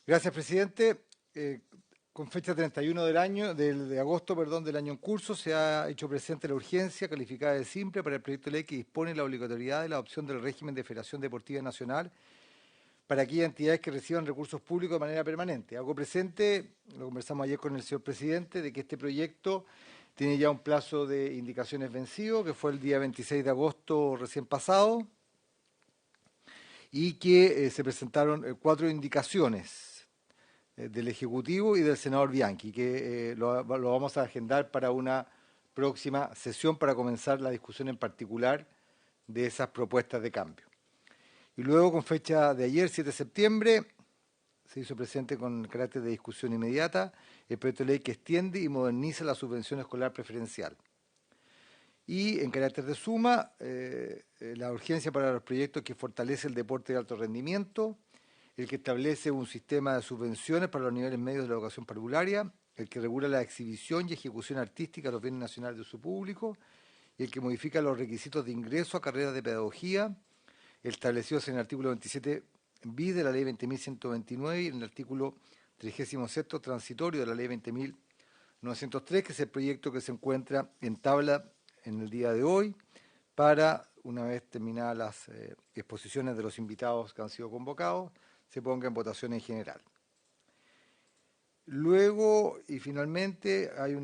Gracias, presidente. Con fecha 31 de agosto, perdón, del año en curso, se ha hecho presente la urgencia calificada de simple para el proyecto de ley que dispone la obligatoriedad de la adopción del régimen de Federación Deportiva Nacional para aquellas entidades que reciban recursos públicos de manera permanente. Hago presente, lo conversamos ayer con el señor presidente, de que este proyecto tiene ya un plazo de indicaciones vencido, que fue el día 26 de agosto recién pasado, y que se presentaron 4 indicaciones del Ejecutivo y del senador Bianchi, que lo vamos a agendar para una próxima sesión para comenzar la discusión en particular de esas propuestas de cambio. Y luego, con fecha de ayer, 7 de septiembre, se hizo presente con carácter de discusión inmediata el proyecto de ley que extiende y moderniza la subvención escolar preferencial. Y en carácter de suma, la urgencia para los proyectos que fortalece el deporte de alto rendimiento, el que establece un sistema de subvenciones para los niveles medios de la educación parvularia, el que regula la exhibición y ejecución artística de los bienes nacionales de uso público, y el que modifica los requisitos de ingreso a carreras de pedagogía, establecidos en el artículo 27 bis de la ley 20.129 y en el artículo 36 transitorio de la ley 20.903, que es el proyecto que se encuentra en tabla en el día de hoy para, una vez terminadas las exposiciones de los invitados que han sido convocados, se ponga en votación en general. Luego, y finalmente, hay un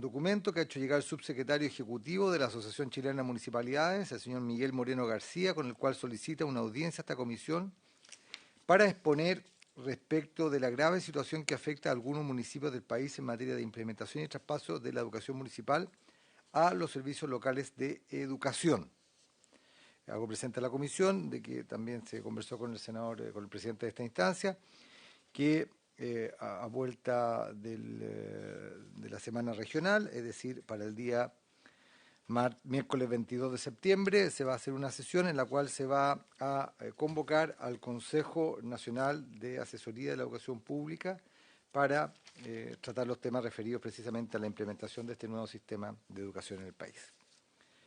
documento que ha hecho llegar el subsecretario ejecutivo de la Asociación Chilena de Municipalidades, el señor Miguel Moreno García, con el cual solicita una audiencia a esta comisión para exponer respecto de la grave situación que afecta a algunos municipios del país en materia de implementación y traspaso de la educación municipal a los servicios locales de educación. Hago presente a la comisión de que también se conversó con el senador, con el presidente de esta instancia, que a vuelta de la semana regional, es decir, para el día miércoles 22 de septiembre, se va a hacer una sesión en la cual se va a convocar al Consejo Nacional de Asesoría de la Educación Pública para tratar los temas referidos precisamente a la implementación de este nuevo sistema de educación en el país.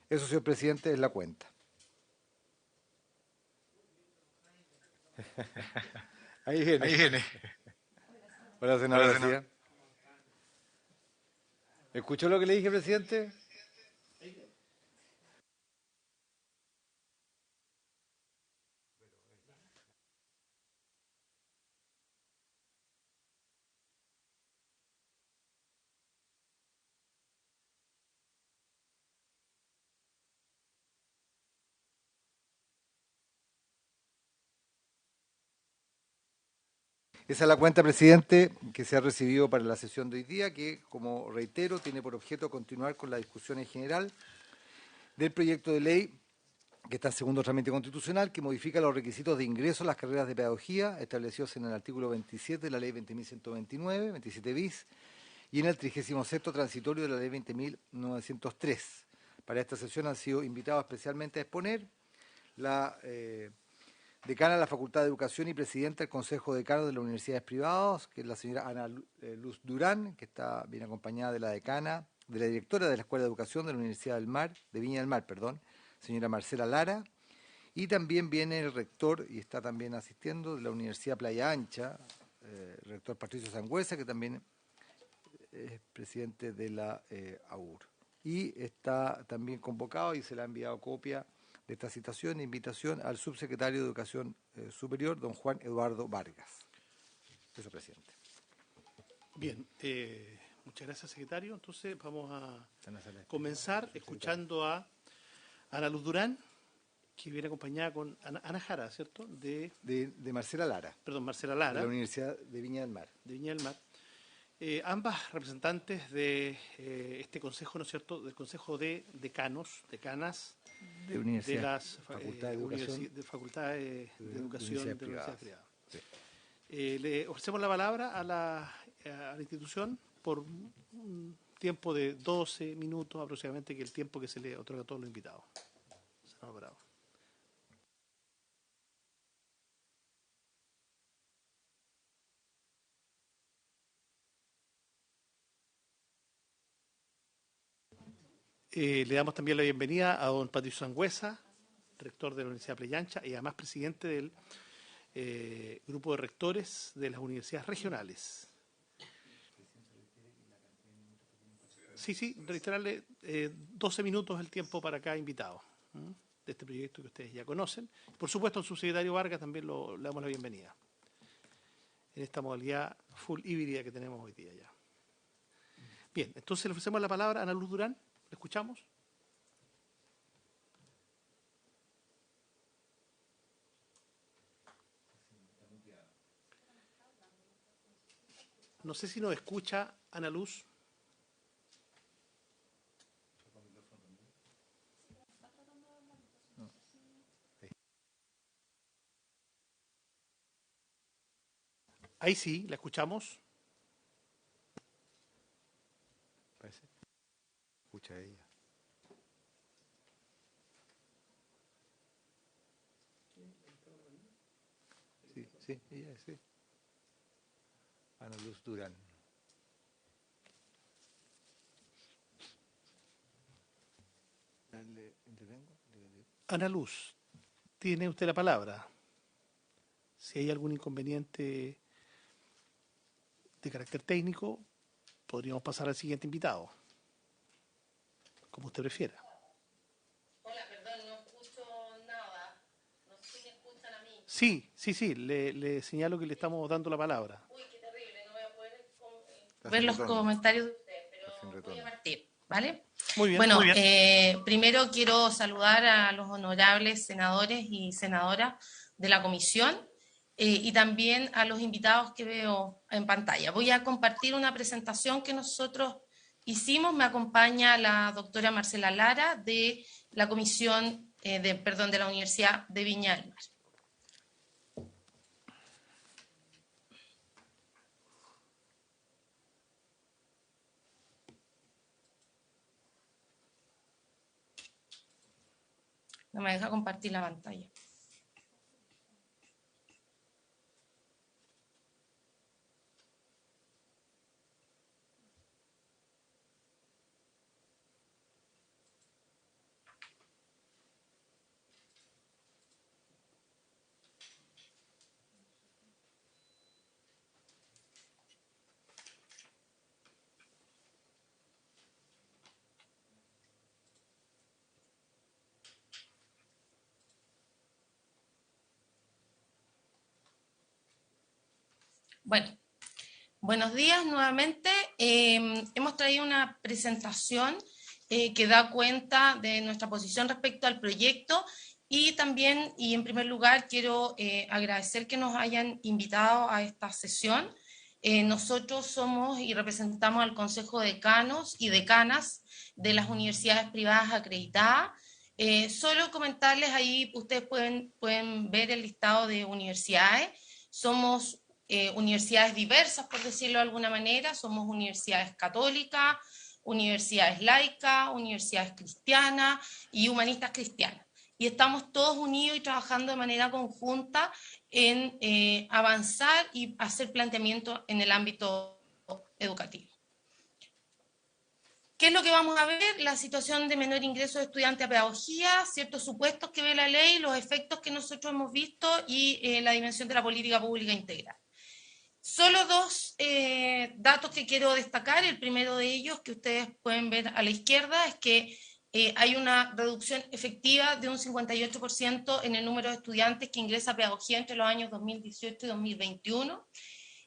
Eso, señor presidente, es la cuenta. Ahí viene. Ahí viene. Hola, senador Hola, senador. García. ¿Escuchó lo que le dije, presidente? Esa es la cuenta, presidente, que se ha recibido para la sesión de hoy día, que, como reitero, tiene por objeto continuar con la discusión en general del proyecto de ley que está en segundo trámite constitucional, que modifica los requisitos de ingreso a las carreras de pedagogía establecidos en el artículo 27 de la ley 20.129, 27 bis, y en el 36º transitorio de la ley 20.903. Para esta sesión han sido invitados especialmente a exponer la decana de la Facultad de Educación y presidenta del Consejo Decano de las Universidades Privadas, que es la señora Ana Luz Durán, que está bien acompañada de la decana, de la directora de la Escuela de Educación de la Universidad del Mar, de Viña del Mar, perdón, señora Marcela Lara, y también viene el rector, y está también asistiendo, de la Universidad Playa Ancha, el rector Patricio Sangüesa, que también es presidente de la AUR. Y está también convocado y se le ha enviado copia de esta citación e invitación al subsecretario de Educación Superior, don Juan Eduardo Vargas. Eso, presidente. Bien, muchas gracias, secretario. Entonces vamos a comenzar escuchando a Ana Luz Durán, que viene acompañada con Ana Jara, ¿cierto? De Marcela Lara. Perdón, Marcela De Lara, la Universidad de Viña del Mar. de Viña del Mar. Ambas representantes de este consejo, ¿no es cierto?, del Consejo de Decanos, decanas de las Facultad de Educación, de facultades de educación de universidades privadas. Sí. Le ofrecemos la palabra a la institución por un tiempo de 12 minutos aproximadamente, que es el tiempo que se le otorga a todos los invitados. Senador Bravo. Le damos también la bienvenida a don Patricio Sangüesa, rector de la Universidad Playa Ancha y además presidente del grupo de rectores de las universidades regionales. Sí, reiterarle 12 minutos el tiempo para cada invitado de este proyecto que ustedes ya conocen. Por supuesto, al subsecretario Vargas también le damos la bienvenida en esta modalidad full híbrida que tenemos hoy día ya. Bien, entonces le ofrecemos la palabra a Ana Luz Durán. ¿La escuchamos? No sé si nos escucha Ana Luz. Ahí sí, la escuchamos. Parece. Escucha ella. Sí, ella sí. Ana Luz Durán. ¿Le intervengo? Ana Luz, tiene usted la palabra. Si hay algún inconveniente de carácter técnico, podríamos pasar al siguiente invitado, como usted prefiera. Hola, perdón, no escucho nada. No sé si me escuchan a mí. Sí, le señalo que le estamos dando la palabra. Uy, qué terrible, no voy a poder ver los comentarios de ustedes, pero voy a partir, ¿vale? Muy bien. Bueno, muy bien. Primero quiero saludar a los honorables senadores y senadoras de la comisión y también a los invitados que veo en pantalla. Voy a compartir una presentación que nosotros hicimos. Me acompaña la doctora Marcela Lara de la comisión, de la Universidad de Viña del Mar. No me deja compartir la pantalla. Bueno, buenos días nuevamente. Hemos traído una presentación que da cuenta de nuestra posición respecto al proyecto y también, y en primer lugar, quiero agradecer que nos hayan invitado a esta sesión. Nosotros somos y representamos al Consejo de Decanos y Decanas de las universidades privadas acreditadas. Solo comentarles ahí, ustedes pueden ver el listado de universidades. Somos universidades diversas, por decirlo de alguna manera. Somos universidades católicas, universidades laicas, universidades cristianas y humanistas cristianas. Y estamos todos unidos y trabajando de manera conjunta en avanzar y hacer planteamientos en el ámbito educativo. ¿Qué es lo que vamos a ver? La situación de menor ingreso de estudiantes a pedagogía, ciertos supuestos que ve la ley, los efectos que nosotros hemos visto y la dimensión de la política pública integral. Solo dos datos que quiero destacar. El primero de ellos, que ustedes pueden ver a la izquierda, es que hay una reducción efectiva de un 58% en el número de estudiantes que ingresa a pedagogía entre los años 2018 y 2021.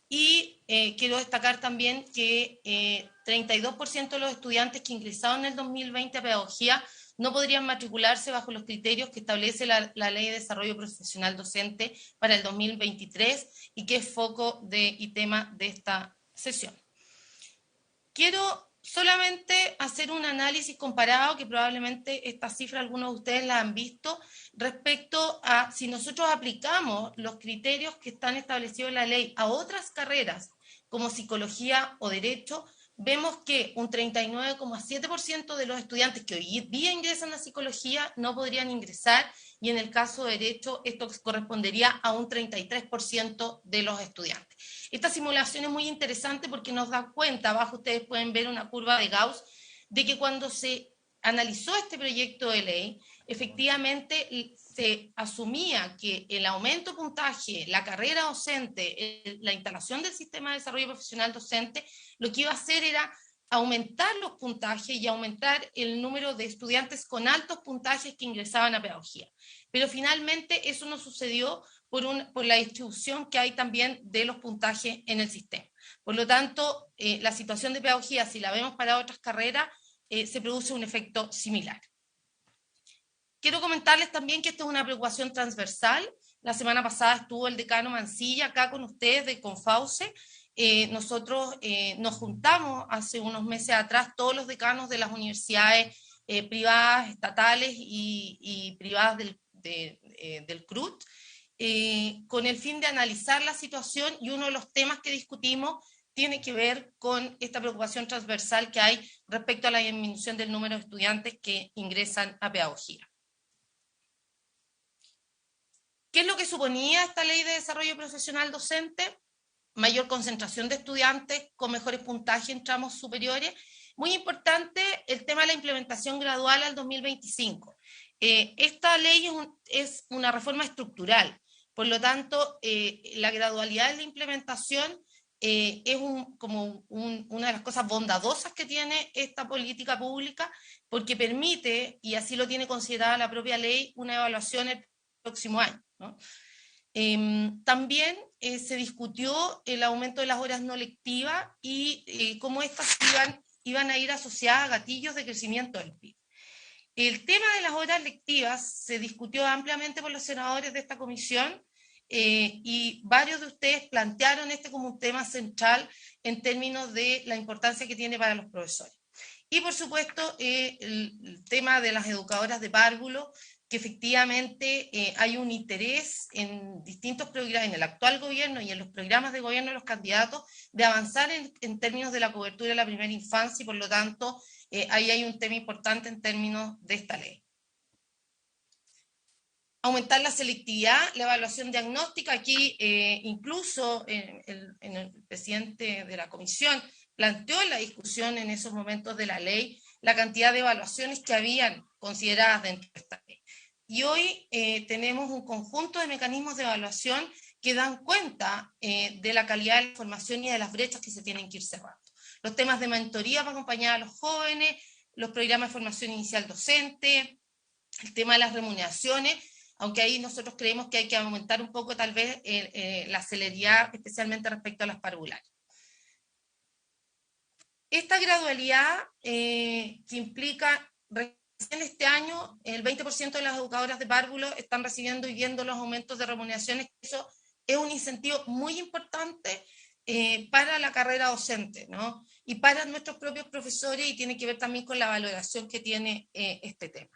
Y quiero destacar también que 32% de los estudiantes que ingresaron en el 2020 a pedagogía no podrían matricularse bajo los criterios que establece la Ley de Desarrollo Profesional Docente para el 2023 y que es foco y tema de esta sesión. Quiero solamente hacer un análisis comparado, que probablemente esta cifra algunos de ustedes la han visto, respecto a si nosotros aplicamos los criterios que están establecidos en la ley a otras carreras como psicología o derecho, vemos que un 39,7% de los estudiantes que hoy día ingresan a psicología no podrían ingresar, y en el caso de derecho esto correspondería a un 33% de los estudiantes. Esta simulación es muy interesante porque nos da cuenta, abajo ustedes pueden ver una curva de Gauss, de que cuando se analizó este proyecto de ley, efectivamente se asumía que el aumento de puntaje, la carrera docente, la instalación del sistema de desarrollo profesional docente, lo que iba a hacer era aumentar los puntajes y aumentar el número de estudiantes con altos puntajes que ingresaban a pedagogía. Pero finalmente eso no sucedió por la distribución que hay también de los puntajes en el sistema. Por lo tanto, la situación de pedagogía, si la vemos para otras carreras, se produce un efecto similar. Quiero comentarles también que esta es una preocupación transversal. La semana pasada estuvo el decano Mancilla acá con ustedes de Confauce. Nosotros nos juntamos hace unos meses atrás, todos los decanos de las universidades privadas, estatales y privadas del CRUT, con el fin de analizar la situación, y uno de los temas que discutimos tiene que ver con esta preocupación transversal que hay respecto a la disminución del número de estudiantes que ingresan a pedagogía. ¿Qué es lo que suponía esta ley de desarrollo profesional docente? Mayor concentración de estudiantes con mejores puntajes en tramos superiores. Muy importante el tema de la implementación gradual al 2025. Esta ley es una reforma estructural, por lo tanto, la gradualidad de la implementación es una de las cosas bondadosas que tiene esta política pública, porque permite, y así lo tiene considerada la propia ley, una evaluación el próximo año, ¿no? También se discutió el aumento de las horas no lectivas y cómo estas iban a ir asociadas a gatillos de crecimiento del PIB. El tema de las horas lectivas se discutió ampliamente por los senadores de esta comisión y varios de ustedes plantearon este como un tema central en términos de la importancia que tiene para los profesores. Y por supuesto el tema de las educadoras de párvulo, que efectivamente hay un interés en distintos programas, en el actual gobierno y en los programas de gobierno de los candidatos, de avanzar en términos de la cobertura de la primera infancia, y por lo tanto ahí hay un tema importante en términos de esta ley. Aumentar la selectividad, la evaluación diagnóstica. Aquí incluso el presidente de la comisión planteó en la discusión en esos momentos de la ley la cantidad de evaluaciones que habían consideradas dentro de esta ley. Y hoy tenemos un conjunto de mecanismos de evaluación que dan cuenta de la calidad de la información y de las brechas que se tienen que ir cerrando. Los temas de mentoría para acompañar a los jóvenes, los programas de formación inicial docente, el tema de las remuneraciones, aunque ahí nosotros creemos que hay que aumentar un poco tal vez la celeridad, especialmente respecto a las parvularias. Esta gradualidad que implica, recién este año, el 20% de las educadoras de párvulo están recibiendo y viendo los aumentos de remuneraciones. Eso es un incentivo muy importante para la carrera docente, ¿no? Y para nuestros propios profesores, y tiene que ver también con la valoración que tiene este tema,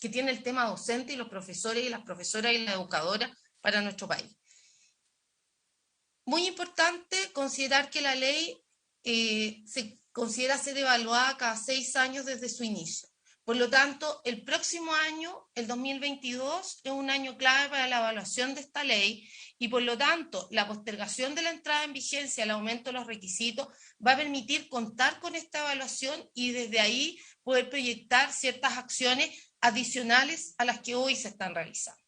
que tiene el tema docente y los profesores y las profesoras y las educadoras para nuestro país. Muy importante considerar que la ley se considera ser evaluada cada 6 años desde su inicio. Por lo tanto, el próximo año, el 2022, es un año clave para la evaluación de esta ley, y por lo tanto, la postergación de la entrada en vigencia, el aumento de los requisitos, va a permitir contar con esta evaluación y desde ahí poder proyectar ciertas acciones adicionales a las que hoy se están realizando.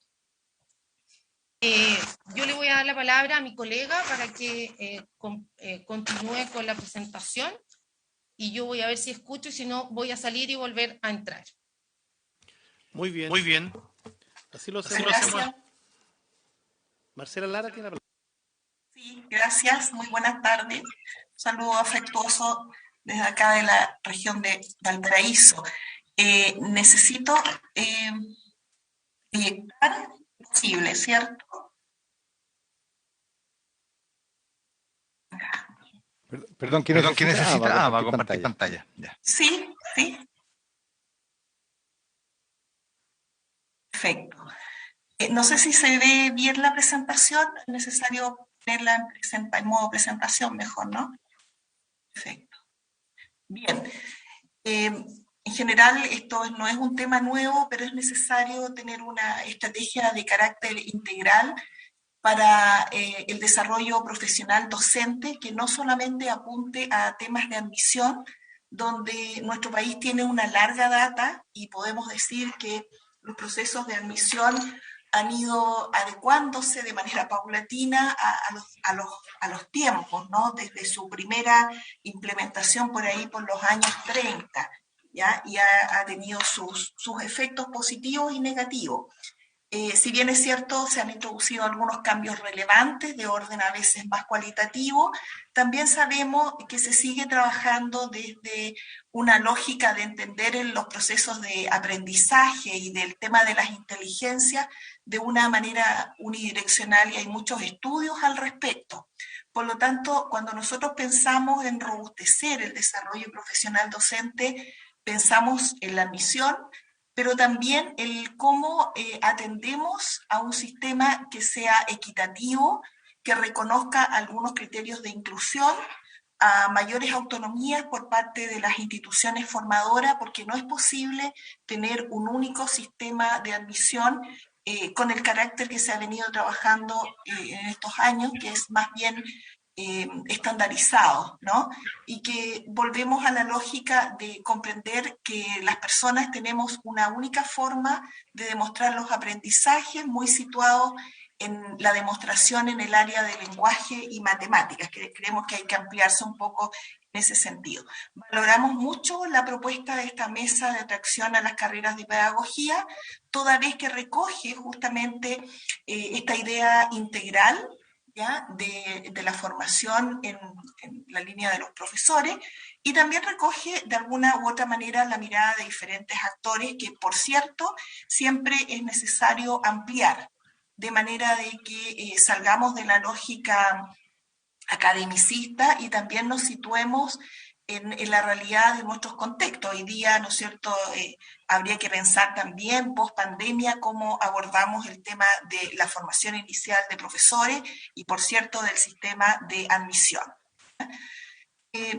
Yo le voy a dar la palabra a mi colega para que continúe con la presentación, y yo voy a ver si escucho, y si no voy a salir y volver a entrar. Muy bien. Muy bien. Así lo hacemos. Marcela Lara tiene la palabra. Sí, gracias. Muy buenas tardes. Saludo afectuoso desde acá de la región de Valparaíso. Necesito proyectar posible, ¿cierto? Perdón, ¿qué necesita? Va a compartir pantalla. Ya. Sí, sí. Perfecto. No sé si se ve bien la presentación. Es necesario verla en modo presentación mejor, ¿no? Perfecto. Bien. En general, esto no es un tema nuevo, pero es necesario tener una estrategia de carácter integral para el desarrollo profesional docente, que no solamente apunte a temas de admisión, donde nuestro país tiene una larga data y podemos decir que los procesos de admisión han ido adecuándose de manera paulatina a los tiempos, ¿no? Desde su primera implementación por ahí por los años 30, ¿ya? Y ha tenido sus efectos positivos y negativos. Si bien es cierto, se han introducido algunos cambios relevantes de orden a veces más cualitativo, también sabemos que se sigue trabajando desde una lógica de entender en los procesos de aprendizaje y del tema de las inteligencias de una manera unidireccional, y hay muchos estudios al respecto. Por lo tanto, cuando nosotros pensamos en robustecer el desarrollo profesional docente, pensamos en la misión, pero también el cómo atendemos a un sistema que sea equitativo, que reconozca algunos criterios de inclusión, a mayores autonomías por parte de las instituciones formadoras, porque no es posible tener un único sistema de admisión con el carácter que se ha venido trabajando en estos años, que es más bien estandarizado, ¿no? Y que volvemos a la lógica de comprender que las personas tenemos una única forma de demostrar los aprendizajes, muy situados en la demostración en el área de lenguaje y matemáticas, que creemos que hay que ampliarse un poco en ese sentido. Valoramos mucho la propuesta de esta mesa de atracción a las carreras de pedagogía, toda vez que recoge justamente esta idea integral, ¿ya? De la formación en la línea de los profesores, y también recoge de alguna u otra manera la mirada de diferentes actores que, por cierto, siempre es necesario ampliar, de manera de que salgamos de la lógica academicista y también nos situemos en la realidad de nuestros contextos. Hoy día, ¿no es cierto?, habría que pensar también, post pandemia, cómo abordamos el tema de la formación inicial de profesores y, por cierto, del sistema de admisión.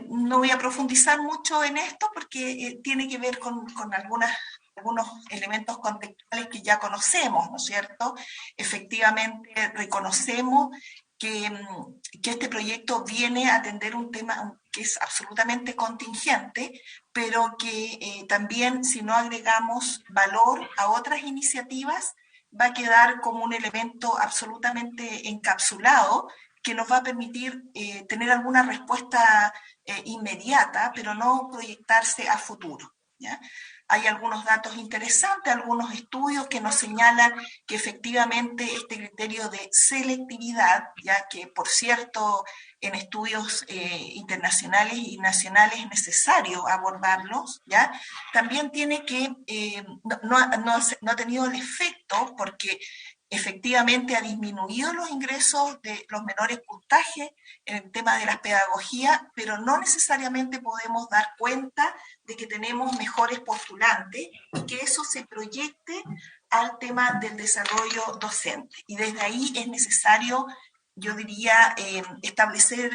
No voy a profundizar mucho en esto porque tiene que ver con algunos elementos contextuales que ya conocemos, ¿no es cierto? Efectivamente, reconocemos que este proyecto viene a atender un tema que es absolutamente contingente, pero que también, si no agregamos valor a otras iniciativas, va a quedar como un elemento absolutamente encapsulado que nos va a permitir tener alguna respuesta inmediata, pero no proyectarse a futuro, ¿ya? Hay algunos datos interesantes, algunos estudios que nos señalan que efectivamente este criterio de selectividad, ya que por cierto en estudios internacionales y nacionales es necesario abordarlos, ¿ya? También tiene que, no ha tenido el efecto porque efectivamente ha disminuido los ingresos de los menores puntajes en el tema de las pedagogías, pero no necesariamente podemos dar cuenta de que tenemos mejores postulantes y que eso se proyecte al tema del desarrollo docente. Y desde ahí es necesario, yo diría, establecer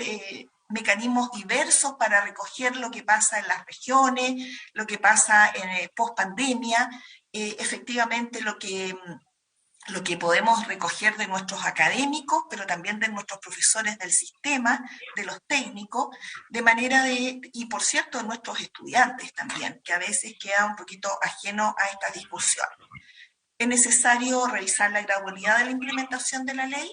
mecanismos diversos para recoger lo que pasa en las regiones, lo que pasa en post-pandemia, efectivamente lo que podemos recoger de nuestros académicos, pero también de nuestros profesores del sistema, de los técnicos, de manera de, y por cierto, de nuestros estudiantes también, que a veces queda un poquito ajeno a esta discusión. Es necesario revisar la gradualidad de la implementación de la ley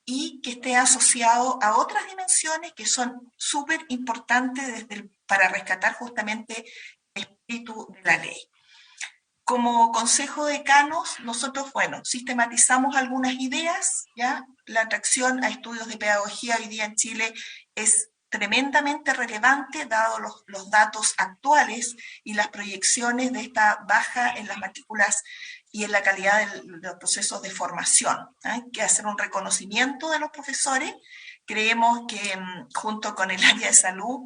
y que esté asociado a otras dimensiones que son súper importantes para rescatar justamente el espíritu de la ley. Como Consejo de Decanos, nosotros, bueno, sistematizamos algunas ideas, ¿ya? La atracción a estudios de pedagogía hoy día en Chile es tremendamente relevante, dado los datos actuales y las proyecciones de esta baja en las matrículas y en la calidad de los procesos de formación. Hay que hacer un reconocimiento de los profesores. Creemos que junto con el área de salud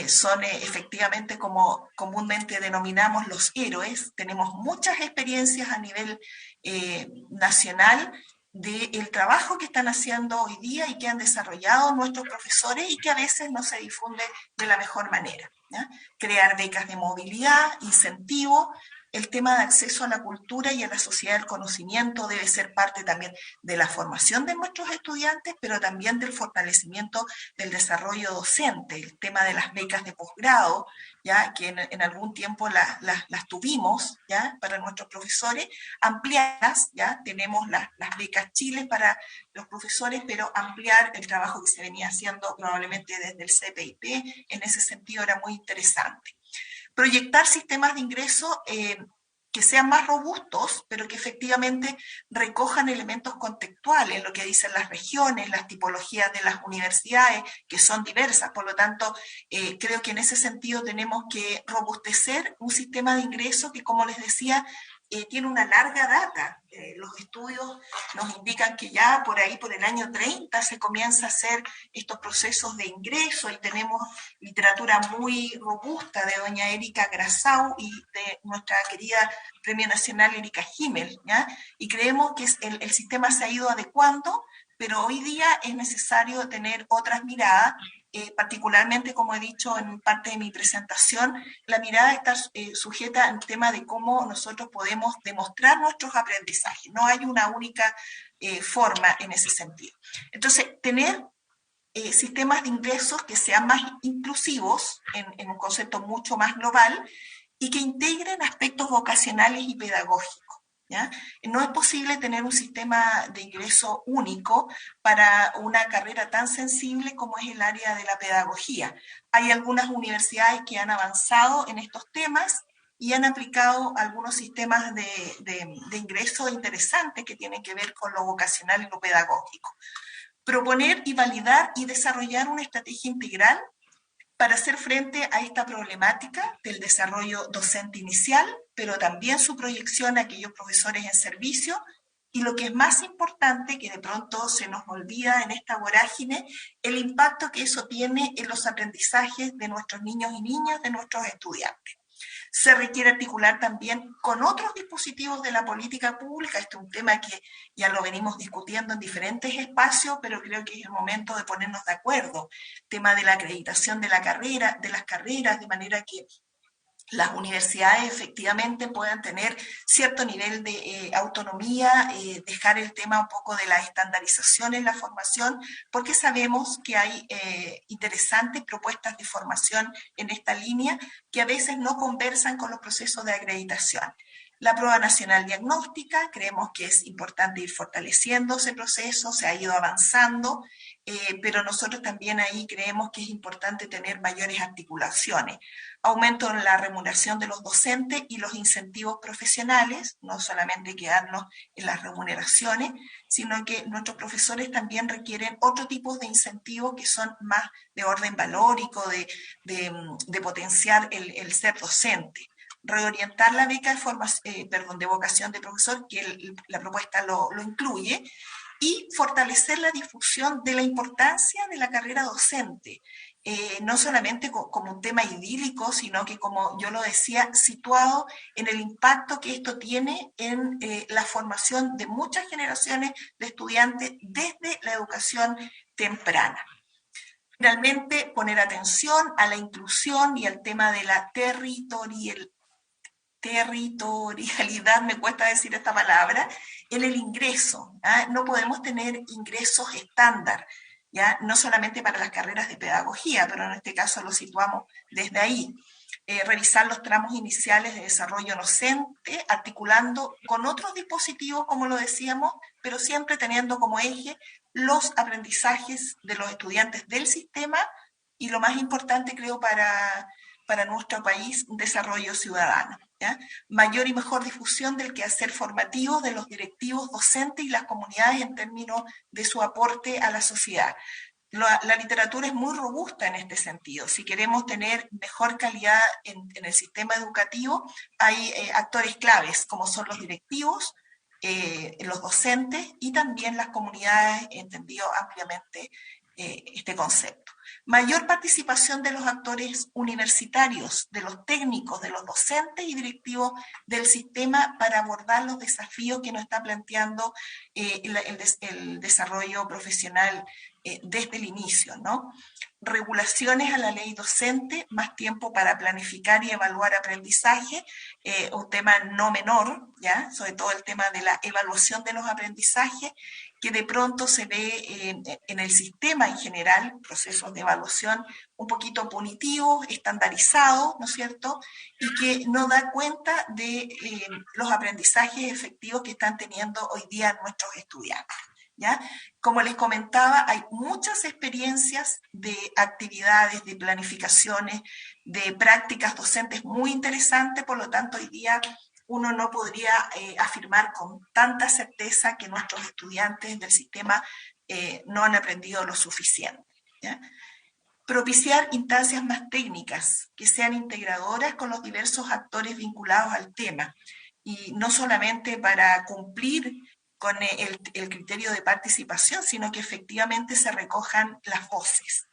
son efectivamente, como comúnmente denominamos, los héroes. Tenemos muchas experiencias a nivel nacional del trabajo que están haciendo hoy día y que han desarrollado nuestros profesores y que a veces no se difunde de la mejor manera, ¿ya? Crear becas de movilidad, incentivos, el tema de acceso a la cultura y a la sociedad del conocimiento debe ser parte también de la formación de nuestros estudiantes, pero también del fortalecimiento del desarrollo docente, el tema de las becas de posgrado, ya que en algún tiempo las tuvimos, ya, para nuestros profesores, ampliadas, ya, tenemos las becas Chile para los profesores, pero ampliar el trabajo que se venía haciendo probablemente desde el CPIP, en ese sentido era muy interesante. Proyectar sistemas de ingreso que sean más robustos, pero que efectivamente recojan elementos contextuales, lo que dicen las regiones, las tipologías de las universidades, que son diversas. Por lo tanto, creo que en ese sentido tenemos que robustecer un sistema de ingreso que, como les decía, tiene una larga data. Los estudios nos indican que ya por ahí, por el año 30, se comienza a hacer estos procesos de ingreso y tenemos literatura muy robusta de doña Erika Grasau y de nuestra querida Premio Nacional Erika Himmel, ¿ya? Y creemos que el sistema se ha ido adecuando, pero hoy día es necesario tener otras miradas. Particularmente, como he dicho en parte de mi presentación, la mirada está sujeta al tema de cómo nosotros podemos demostrar nuestros aprendizajes. No hay una única forma en ese sentido. Entonces, tener sistemas de ingresos que sean más inclusivos, en un concepto mucho más global, y que integren aspectos vocacionales y pedagógicos. ¿Ya? No es posible tener un sistema de ingreso único para una carrera tan sensible como es el área de la pedagogía. Hay algunas universidades que han avanzado en estos temas y han aplicado algunos sistemas de ingreso interesantes que tienen que ver con lo vocacional y lo pedagógico. Proponer y validar y desarrollar una estrategia integral para hacer frente a esta problemática del desarrollo docente inicial, pero también su proyección a aquellos profesores en servicio, y lo que es más importante, que de pronto se nos olvida en esta vorágine, el impacto que eso tiene en los aprendizajes de nuestros niños y niñas, de nuestros estudiantes. Se requiere articular también con otros dispositivos de la política pública. Este es un tema que ya lo venimos discutiendo en diferentes espacios, pero creo que es el momento de ponernos de acuerdo. Tema de la acreditación de las carreras, de manera que las universidades efectivamente puedan tener cierto nivel de autonomía, dejar el tema un poco de la estandarización en la formación, porque sabemos que hay interesantes propuestas de formación en esta línea que a veces no conversan con los procesos de acreditación. La prueba nacional diagnóstica, creemos que es importante ir fortaleciendo ese proceso, se ha ido avanzando, pero nosotros también ahí creemos que es importante tener mayores articulaciones. Aumento en la remuneración de los docentes y los incentivos profesionales, no solamente quedarnos en las remuneraciones, sino que nuestros profesores también requieren otro tipo de incentivos que son más de orden valórico, de potenciar el ser docente. Reorientar la beca de vocación de profesor, que la propuesta lo incluye, y fortalecer la difusión de la importancia de la carrera docente, no solamente como un tema idílico, sino que, como yo lo decía, situado en el impacto que esto tiene en la formación de muchas generaciones de estudiantes desde la educación temprana. Finalmente, poner atención a la inclusión y al tema de la territorialidad, me cuesta decir esta palabra, en el ingreso. ¿Ah? No podemos tener ingresos estándar, ¿ya? No solamente para las carreras de pedagogía, pero en este caso lo situamos desde ahí. Revisar los tramos iniciales de desarrollo docente, articulando con otros dispositivos, como lo decíamos, pero siempre teniendo como eje los aprendizajes de los estudiantes del sistema y, lo más importante, creo, para nuestro país, un desarrollo ciudadano. ¿Ya? Mayor y mejor difusión del quehacer formativo de los directivos docentes y las comunidades en términos de su aporte a la sociedad. La literatura es muy robusta en este sentido. Si queremos tener mejor calidad en el sistema educativo, hay actores claves, como son los directivos, los docentes y también las comunidades, entendido ampliamente este concepto. Mayor participación de los actores universitarios, de los técnicos, de los docentes y directivos del sistema para abordar los desafíos que nos está planteando el desarrollo profesional desde el inicio, ¿no? Regulaciones a la ley docente, más tiempo para planificar y evaluar aprendizaje, un tema no menor, ¿ya? Sobre todo el tema de la evaluación de los aprendizajes, que de pronto se ve en el sistema en general, procesos de evaluación un poquito punitivos, estandarizados, ¿no es cierto? Y que no da cuenta de los aprendizajes efectivos que están teniendo hoy día nuestros estudiantes. ¿Ya? Como les comentaba, hay muchas experiencias de actividades, de planificaciones, de prácticas docentes muy interesantes, por lo tanto hoy día uno no podría afirmar con tanta certeza que nuestros estudiantes del sistema no han aprendido lo suficiente, ¿ya? Propiciar instancias más técnicas que sean integradoras con los diversos actores vinculados al tema y no solamente para cumplir con el criterio de participación, sino que efectivamente se recojan las voces,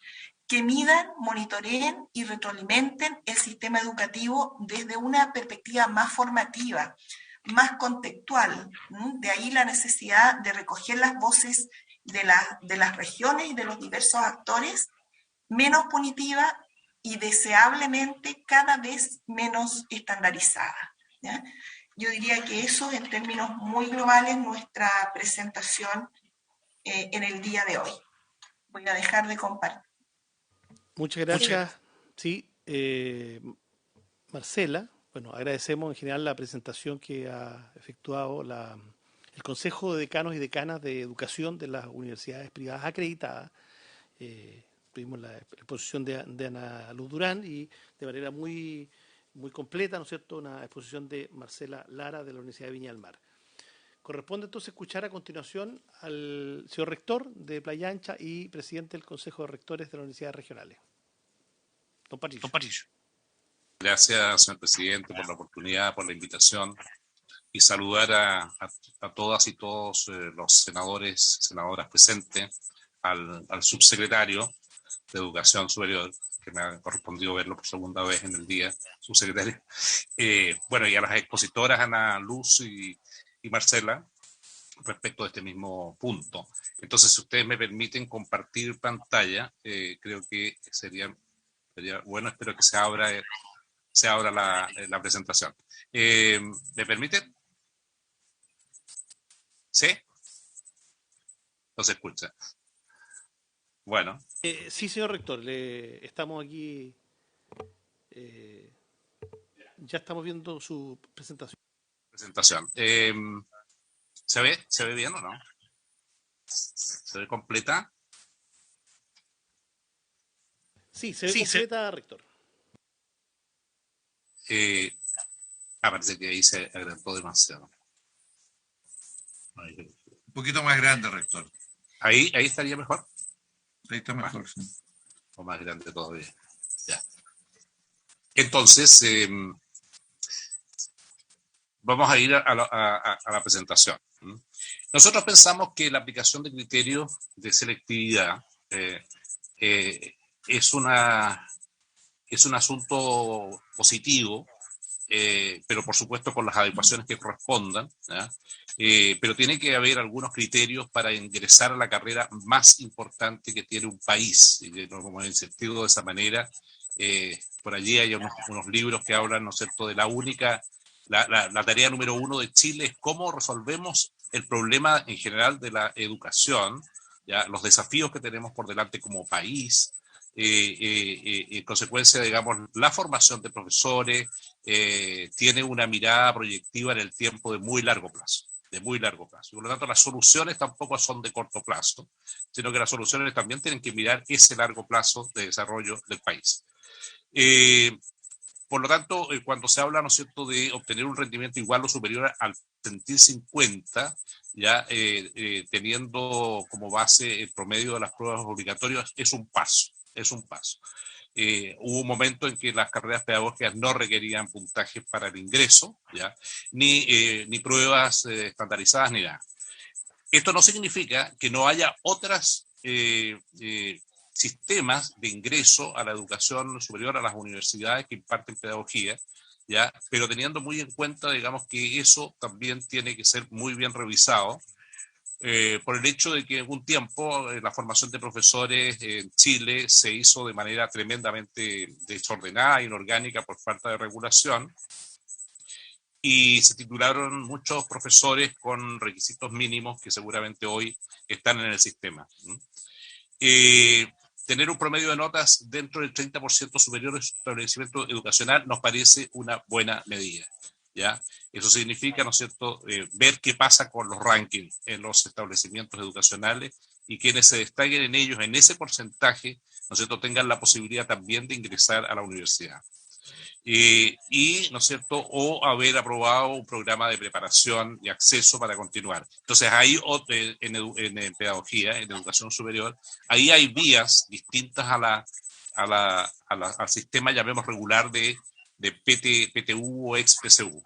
que midan, monitoreen y retroalimenten el sistema educativo desde una perspectiva más formativa, más contextual. De ahí la necesidad de recoger las voces de las regiones y de los diversos actores, menos punitiva y deseablemente cada vez menos estandarizada, ¿ya? Yo diría que eso, en términos muy globales, nuestra presentación en el día de hoy. Voy a dejar de compartir. Muchas gracias. Sí, Marcela, bueno, agradecemos en general la presentación que ha efectuado el Consejo de Decanos y Decanas de Educación de las universidades privadas acreditadas. Tuvimos la exposición de Ana Luz Durán y de manera muy completa, ¿no es cierto?, una exposición de Marcela Lara de la Universidad de Viña del Mar. Corresponde entonces escuchar a continuación al señor rector de Playa Ancha y presidente del Consejo de Rectores de las Universidades Regionales. Don Patricio. Gracias, señor presidente, por la oportunidad, por la invitación y saludar a todas y todos los senadores, senadoras presentes, al subsecretario de Educación Superior, que me ha correspondido verlo por segunda vez en el día, subsecretario. Bueno, y a las expositoras Ana Luz y Marcela, respecto de este mismo punto. Entonces, si ustedes me permiten compartir pantalla, creo que sería bueno, espero que se abra la presentación. ¿Me permiten? ¿Sí? ¿No se escucha? Bueno. Sí, señor rector, estamos aquí, ya estamos viendo su presentación. ¿Se ve bien o no? ¿Se ve completa? Sí, se ve completa, rector. Parece que ahí se agrandó demasiado. Un poquito más grande, rector. ¿Ahí estaría mejor? Ahí está mejor, sí. O más grande todavía. Ya. Entonces, vamos a ir a la presentación. Nosotros pensamos que la aplicación de criterios de selectividad es un asunto positivo, pero por supuesto con las adecuaciones que correspondan, ¿ya? Pero tiene que haber algunos criterios para ingresar a la carrera más importante que tiene un país, y como en sentido de esa manera, por allí hay unos libros que hablan, ¿no es cierto?, de la tarea número 1 de Chile es cómo resolvemos el problema en general de la educación, ¿ya? Los desafíos que tenemos por delante como país, en consecuencia, digamos, la formación de profesores tiene una mirada proyectiva en el tiempo de muy largo plazo. Por lo tanto, las soluciones tampoco son de corto plazo, sino que las soluciones también tienen que mirar ese largo plazo de desarrollo del país. Por lo tanto, cuando se habla, ¿no es cierto?, de obtener un rendimiento igual o superior al percentil 50, ya teniendo como base el promedio de las pruebas obligatorias, es un paso. Hubo un momento en que las carreras pedagógicas no requerían puntajes para el ingreso, ¿ya? Ni pruebas estandarizadas ni nada. Esto no significa que no haya otras sistemas de ingreso a la educación superior, a las universidades que imparten pedagogía, ¿ya? Pero teniendo muy en cuenta, digamos, que eso también tiene que ser muy bien revisado, por el hecho de que en un tiempo la formación de profesores en Chile se hizo de manera tremendamente desordenada, inorgánica por falta de regulación, y se titularon muchos profesores con requisitos mínimos que seguramente hoy están en el sistema. Tener un promedio de notas dentro del 30% superior de su establecimiento educacional nos parece una buena medida, ¿ya? Eso significa, ¿no es cierto?, ver qué pasa con los rankings en los establecimientos educacionales y quienes se destaquen en ellos, en ese porcentaje, ¿no es cierto?, tengan la posibilidad también de ingresar a la universidad. Y, ¿no es cierto?, o haber aprobado un programa de preparación y acceso para continuar. Entonces, ahí en pedagogía, en educación superior, ahí hay vías distintas al sistema, llamemos regular, de PTU o ex-PCU.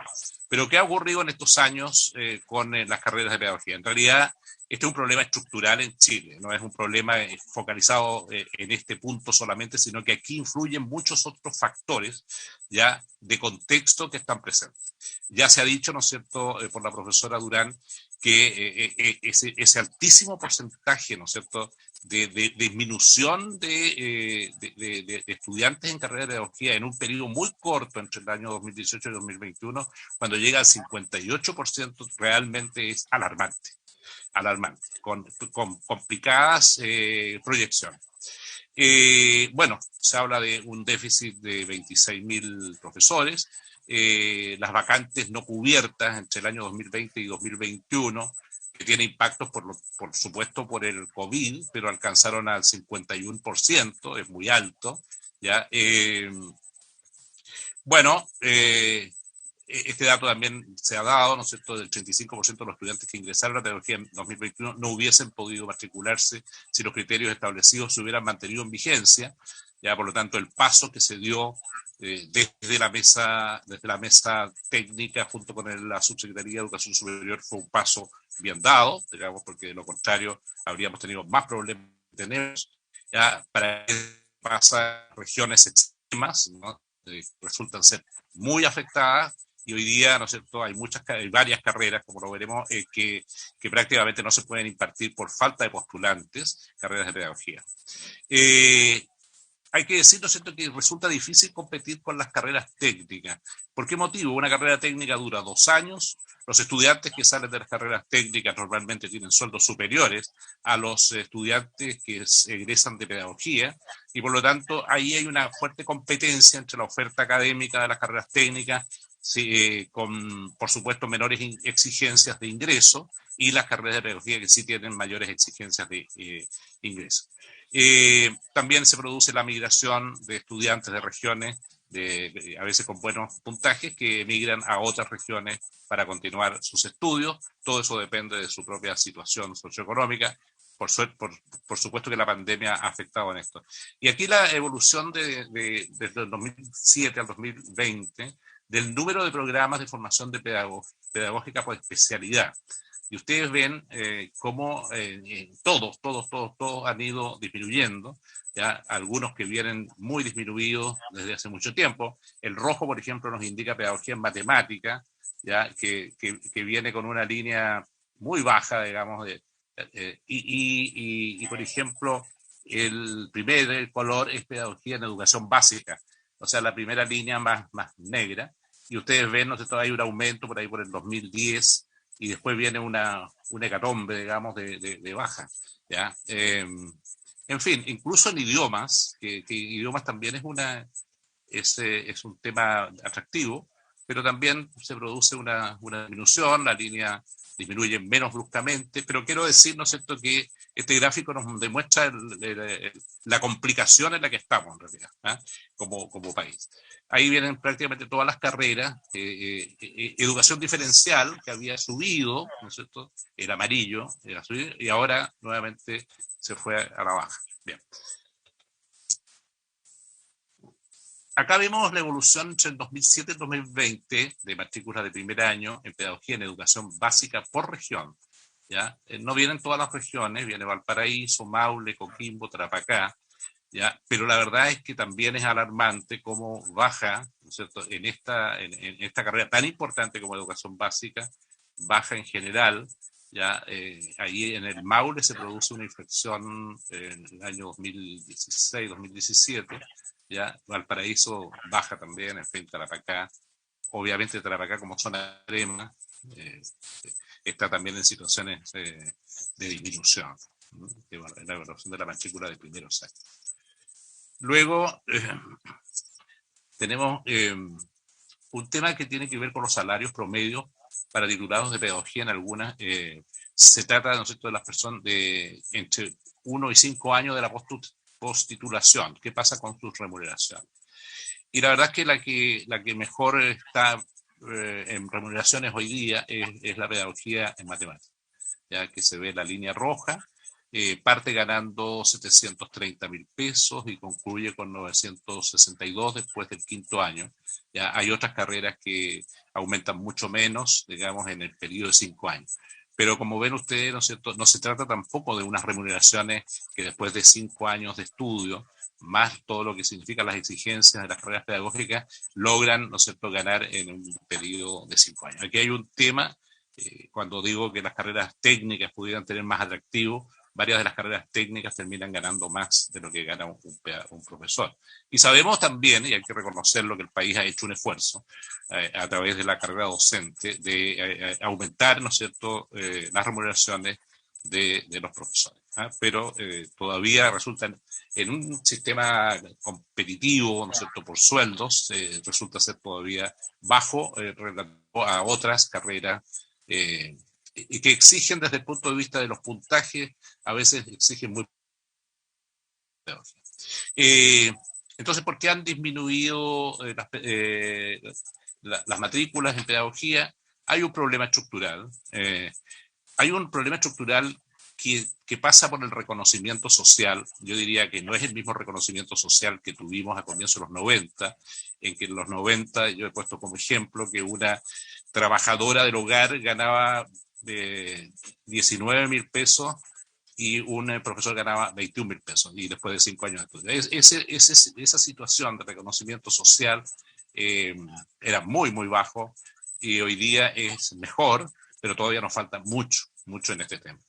Pero ¿qué ha ocurrido en estos años con las carreras de pedagogía? En realidad, este es un problema estructural en Chile, no es un problema focalizado en este punto solamente, sino que aquí influyen muchos otros factores ya de contexto que están presentes. Ya se ha dicho, ¿no es cierto?, por la profesora Durán, que ese altísimo porcentaje, ¿no es cierto?, de disminución de estudiantes en carrera de pedagogía en un periodo muy corto entre el año 2018 y 2021, cuando llega al 58%, realmente es alarmante, con complicadas proyecciones. Bueno, se habla de un déficit de 26.000 profesores, las vacantes no cubiertas entre el año 2020 y 2021, que tiene impactos por supuesto por el COVID, pero alcanzaron al 51%, es muy alto, ¿ya? Bueno, este dato también se ha dado, ¿no es cierto?, del 35% de los estudiantes que ingresaron a la pedagogía en 2021 no hubiesen podido matricularse si los criterios establecidos se hubieran mantenido en vigencia. Ya, por lo tanto, el paso que se dio desde la mesa técnica junto con la Subsecretaría de Educación Superior fue un paso bien dado, digamos, porque de lo contrario habríamos tenido más problemas que tenemos. Ya, para que pasa regiones extremas, ¿no?, resultan ser muy afectadas. Y hoy día, ¿no es cierto?, hay varias carreras, como lo veremos, que prácticamente no se pueden impartir por falta de postulantes, carreras de pedagogía. Hay que decir, ¿no es cierto?, que resulta difícil competir con las carreras técnicas. ¿Por qué motivo? Una carrera técnica dura 2 años. Los estudiantes que salen de las carreras técnicas normalmente tienen sueldos superiores a los estudiantes que egresan de pedagogía, y por lo tanto ahí hay una fuerte competencia entre la oferta académica de las carreras técnicas, con, por supuesto, menores exigencias de ingreso, y las carreras de pedagogía que sí tienen mayores exigencias de ingreso. También se produce la migración de estudiantes de regiones, a veces con buenos puntajes, que emigran a otras regiones para continuar sus estudios. Todo eso depende de su propia situación socioeconómica. Por supuesto que la pandemia ha afectado en esto. Y aquí la evolución desde el 2007 al 2020 del número de programas de formación de pedagógica por especialidad. Y ustedes ven cómo todos han ido disminuyendo, ¿ya? Algunos que vienen muy disminuidos desde hace mucho tiempo. El rojo, por ejemplo, nos indica pedagogía en matemática, ¿ya? Que viene con una línea muy baja, digamos, y por ejemplo, el primer color es pedagogía en educación básica, o sea, la primera línea más negra, y ustedes ven, ¿no sé, todavía hay un aumento por ahí por el 2010, y después viene una hecatombe, digamos, de baja, ¿ya? En fin, incluso en idiomas, que idiomas también es un tema atractivo, pero también se produce una disminución, la línea disminuye menos bruscamente, pero quiero decir, ¿no es cierto?, que este gráfico nos demuestra la complicación en la que estamos, en realidad, ¿eh?, como país. Ahí vienen prácticamente todas las carreras. Educación diferencial, que había subido, ¿no es cierto?, el amarillo, era subir, y ahora nuevamente se fue a la baja. Bien. Acá vemos la evolución entre el 2007 y el 2020 de matrículas de primer año en pedagogía en educación básica por región, ¿ya? No vienen todas las regiones, viene Valparaíso, Maule, Coquimbo, Tarapacá, ¿ya? Pero la verdad es que también es alarmante cómo baja, ¿no es cierto?, en esta carrera tan importante como educación básica, baja en general ya ahí en el Maule se produce una infección en el año 2016-2017, ya Valparaíso baja también, en fin, Tarapacá, obviamente Tarapacá como zona extrema, está también en situaciones de disminución, ¿no? La evaluación de la matrícula de primeros años. Luego tenemos un tema que tiene que ver con los salarios promedios para titulados de pedagogía en algunas. Se trata, ¿no es cierto?, de las personas de entre 1 y 5 años de la postitulación. ¿Qué pasa con sus remuneraciones? Y la verdad es que la que mejor está en remuneraciones hoy día es la pedagogía en matemáticas, ya que se ve la línea roja, parte ganando 730.000 pesos y concluye con 962 después del quinto año. Ya hay otras carreras que aumentan mucho menos, digamos, en el periodo de 5 años. Pero como ven ustedes, ¿no es cierto?, no se trata tampoco de unas remuneraciones que después de 5 años de estudio, más todo lo que significan las exigencias de las carreras pedagógicas, logran, ¿no es cierto?, ganar en un periodo de 5 años. Aquí hay un tema, cuando digo que las carreras técnicas pudieran tener más atractivo, varias de las carreras técnicas terminan ganando más de lo que gana un profesor. Y sabemos también, y hay que reconocerlo, que el país ha hecho un esfuerzo a través de la carrera docente de aumentar, ¿no es cierto?, las remuneraciones de los profesores. Pero todavía resultan, en un sistema competitivo, ¿no es cierto?, por sueldos, resulta ser todavía bajo relativo a otras carreras y que exigen desde el punto de vista de los puntajes, a veces exigen muy... Entonces, ¿por qué han disminuido las matrículas en pedagogía? Hay un problema estructural. Hay un problema estructural que pasa por el reconocimiento social. Yo diría que no es el mismo reconocimiento social que tuvimos a comienzos de los 90, en que en los 90, yo he puesto como ejemplo que una trabajadora del hogar ganaba 19.000 pesos y un profesor ganaba 21.000 pesos, y después de 5 años de estudio. Esa situación de reconocimiento social era muy, muy bajo, y hoy día es mejor, pero todavía nos falta mucho, mucho en este tema.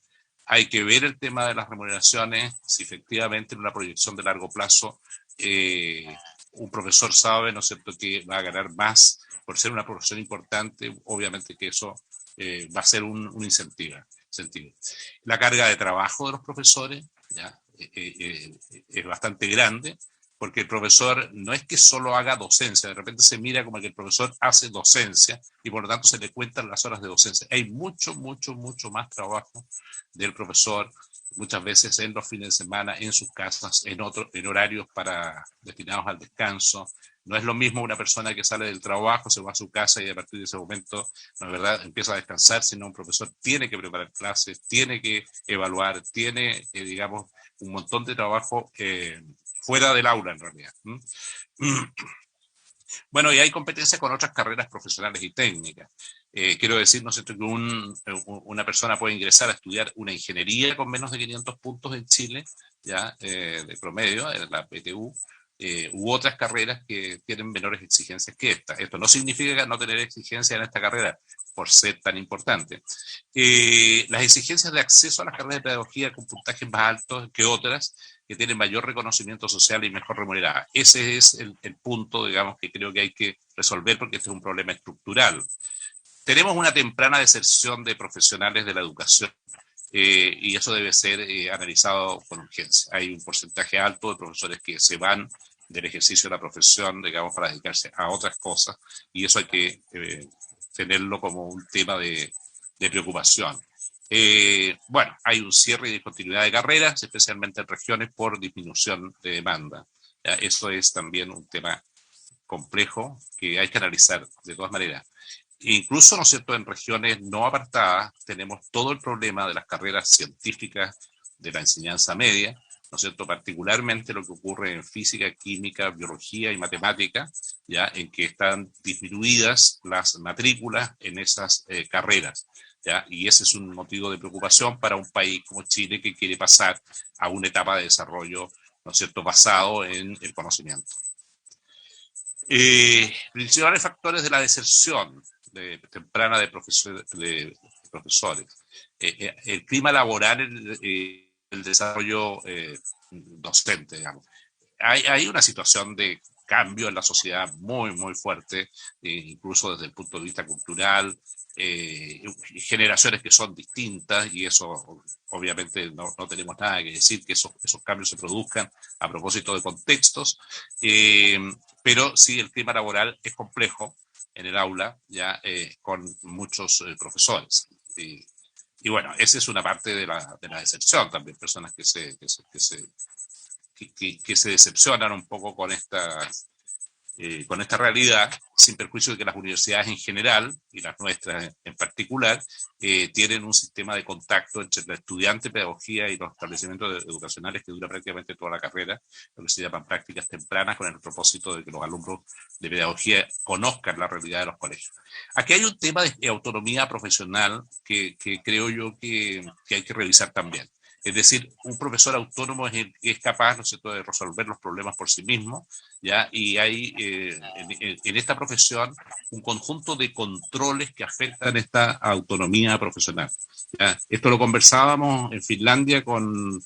Hay que ver el tema de las remuneraciones, si efectivamente en una proyección de largo plazo un profesor sabe, ¿no es cierto?, que va a ganar más por ser una profesión importante. Obviamente que eso va a ser un incentivo. La carga de trabajo de los profesores ya, es bastante grande, porque el profesor no es que solo haga docencia, de repente se mira como que el profesor hace docencia y por lo tanto se le cuentan las horas de docencia. Hay mucho, mucho, mucho más trabajo del profesor, muchas veces en los fines de semana, en sus casas, en horarios destinados al descanso. No es lo mismo una persona que sale del trabajo, se va a su casa y a partir de ese momento, la verdad, empieza a descansar, sino un profesor tiene que preparar clases, tiene que evaluar, tiene, digamos, un montón de trabajo fuera del aula, en realidad. Bueno, y hay competencia con otras carreras profesionales y técnicas. Quiero decir, ¿no es cierto?, que una persona puede ingresar a estudiar una ingeniería con menos de 500 puntos en Chile, ya de promedio, en la PTU, u otras carreras que tienen menores exigencias que esta. Esto no significa no tener exigencias en esta carrera por ser tan importante. Las exigencias de acceso a las carreras de pedagogía con puntajes más altos que otras, que tienen mayor reconocimiento social y mejor remunerada. Ese es el punto, digamos, que creo que hay que resolver, porque este es un problema estructural. Tenemos una temprana deserción de profesionales de la educación, y eso debe ser analizado con urgencia. Hay un porcentaje alto de profesores que se van del ejercicio de la profesión, digamos, para dedicarse a otras cosas, y eso hay que tenerlo como un tema de preocupación. Bueno, hay un cierre y discontinuidad de carreras, especialmente en regiones por disminución de demanda. Eso es también un tema complejo que hay que analizar de todas maneras. Incluso, ¿no es cierto?, en regiones no apartadas tenemos todo el problema de las carreras científicas de la enseñanza media, ¿no es cierto?, particularmente lo que ocurre en física, química, biología y matemática, ya en que están disminuidas las matrículas en esas carreras. ¿Ya? Y ese es un motivo de preocupación para un país como Chile, que quiere pasar a una etapa de desarrollo, ¿no es cierto?, basado en el conocimiento. Principales factores de la deserción temprana de profesores. el clima laboral, el desarrollo docente, digamos. Hay una situación de cambio en la sociedad muy, muy fuerte, incluso desde el punto de vista cultural, generaciones que son distintas, y eso obviamente no tenemos nada que decir que esos cambios se produzcan a propósito de contextos, pero sí el clima laboral es complejo en el aula, ya con muchos profesores. Y bueno, esa es una parte de la decepción también, personas que se decepcionan un poco con esta realidad, sin perjuicio de que las universidades en general, y las nuestras en particular, tienen un sistema de contacto entre el estudiante, pedagogía y los establecimientos educacionales que dura prácticamente toda la carrera, lo que se llaman prácticas tempranas, con el propósito de que los alumnos de pedagogía conozcan la realidad de los colegios. Aquí hay un tema de autonomía profesional que creo yo que hay que revisar también. Es decir, un profesor autónomo es el que es capaz, ¿no es cierto?, de resolver los problemas por sí mismo, ¿ya? Y hay en esta profesión un conjunto de controles que afectan esta autonomía profesional, ¿ya? Esto lo conversábamos en Finlandia con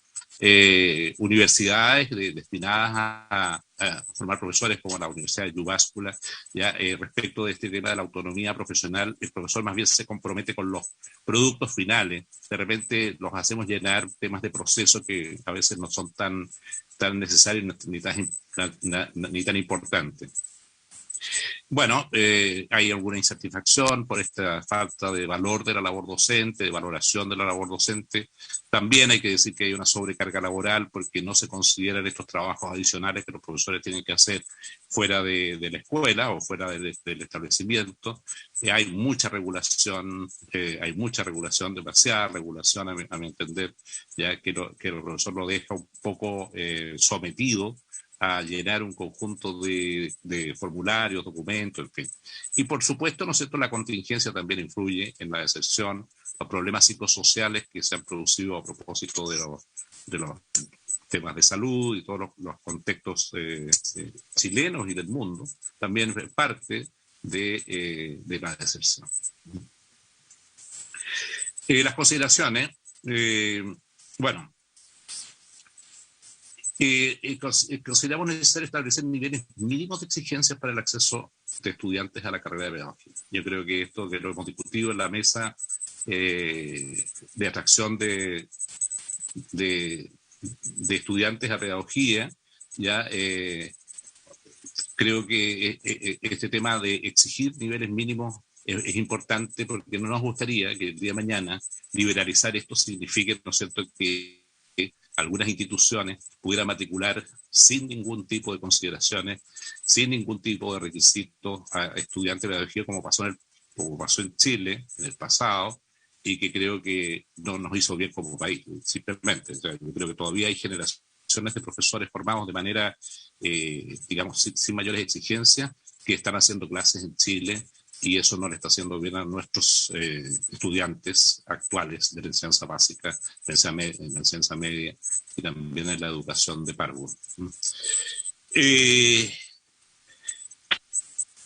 universidades destinadas a formar profesores, como la Universidad de Jyväskylä, ya respecto de este tema de la autonomía profesional. El profesor más bien se compromete con los productos finales. De repente los hacemos llenar temas de proceso que a veces no son tan necesarios ni tan importantes. Bueno, hay alguna insatisfacción por esta falta de valor de la labor docente, de valoración de la labor docente. También hay que decir que hay una sobrecarga laboral porque no se consideran estos trabajos adicionales que los profesores tienen que hacer fuera de la escuela o fuera del establecimiento. Hay mucha regulación, demasiada regulación a mi entender, ya que el profesor lo deja un poco sometido a llenar un conjunto de formularios, documentos, en fin. Y por supuesto, ¿no es cierto?, la contingencia también influye en la deserción, los problemas psicosociales que se han producido a propósito de los temas de salud y todos los contextos chilenos y del mundo, también es parte de la deserción. Las consideraciones, bueno, consideramos necesario establecer niveles mínimos de exigencias para el acceso de estudiantes a la carrera de pedagogía. Yo creo que esto que lo hemos discutido en la mesa de atracción de estudiantes a pedagogía, ya creo que este tema de exigir niveles mínimos es importante, porque no nos gustaría que el día de mañana liberalizar esto signifique, ¿no es cierto?, que algunas instituciones pudieran matricular sin ningún tipo de consideraciones, sin ningún tipo de requisitos a estudiantes de pedagogía, como pasó en Chile en el pasado, y que creo que no nos hizo bien como país, simplemente. O sea, yo creo que todavía hay generaciones de profesores formados de manera, digamos, sin mayores exigencias, que están haciendo clases en Chile, y eso no le está haciendo bien a nuestros estudiantes actuales de la enseñanza básica, de la enseñanza media y también en la educación de párvulo.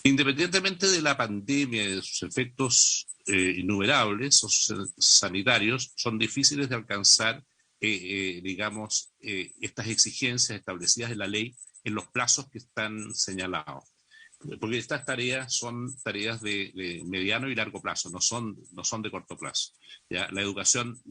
Independientemente de la pandemia y de sus efectos innumerables o sanitarios, son difíciles de alcanzar, digamos, estas exigencias establecidas en la ley en los plazos que están señalados. Porque estas tareas son tareas de mediano y largo plazo, no son de corto plazo. ¿Ya? La educación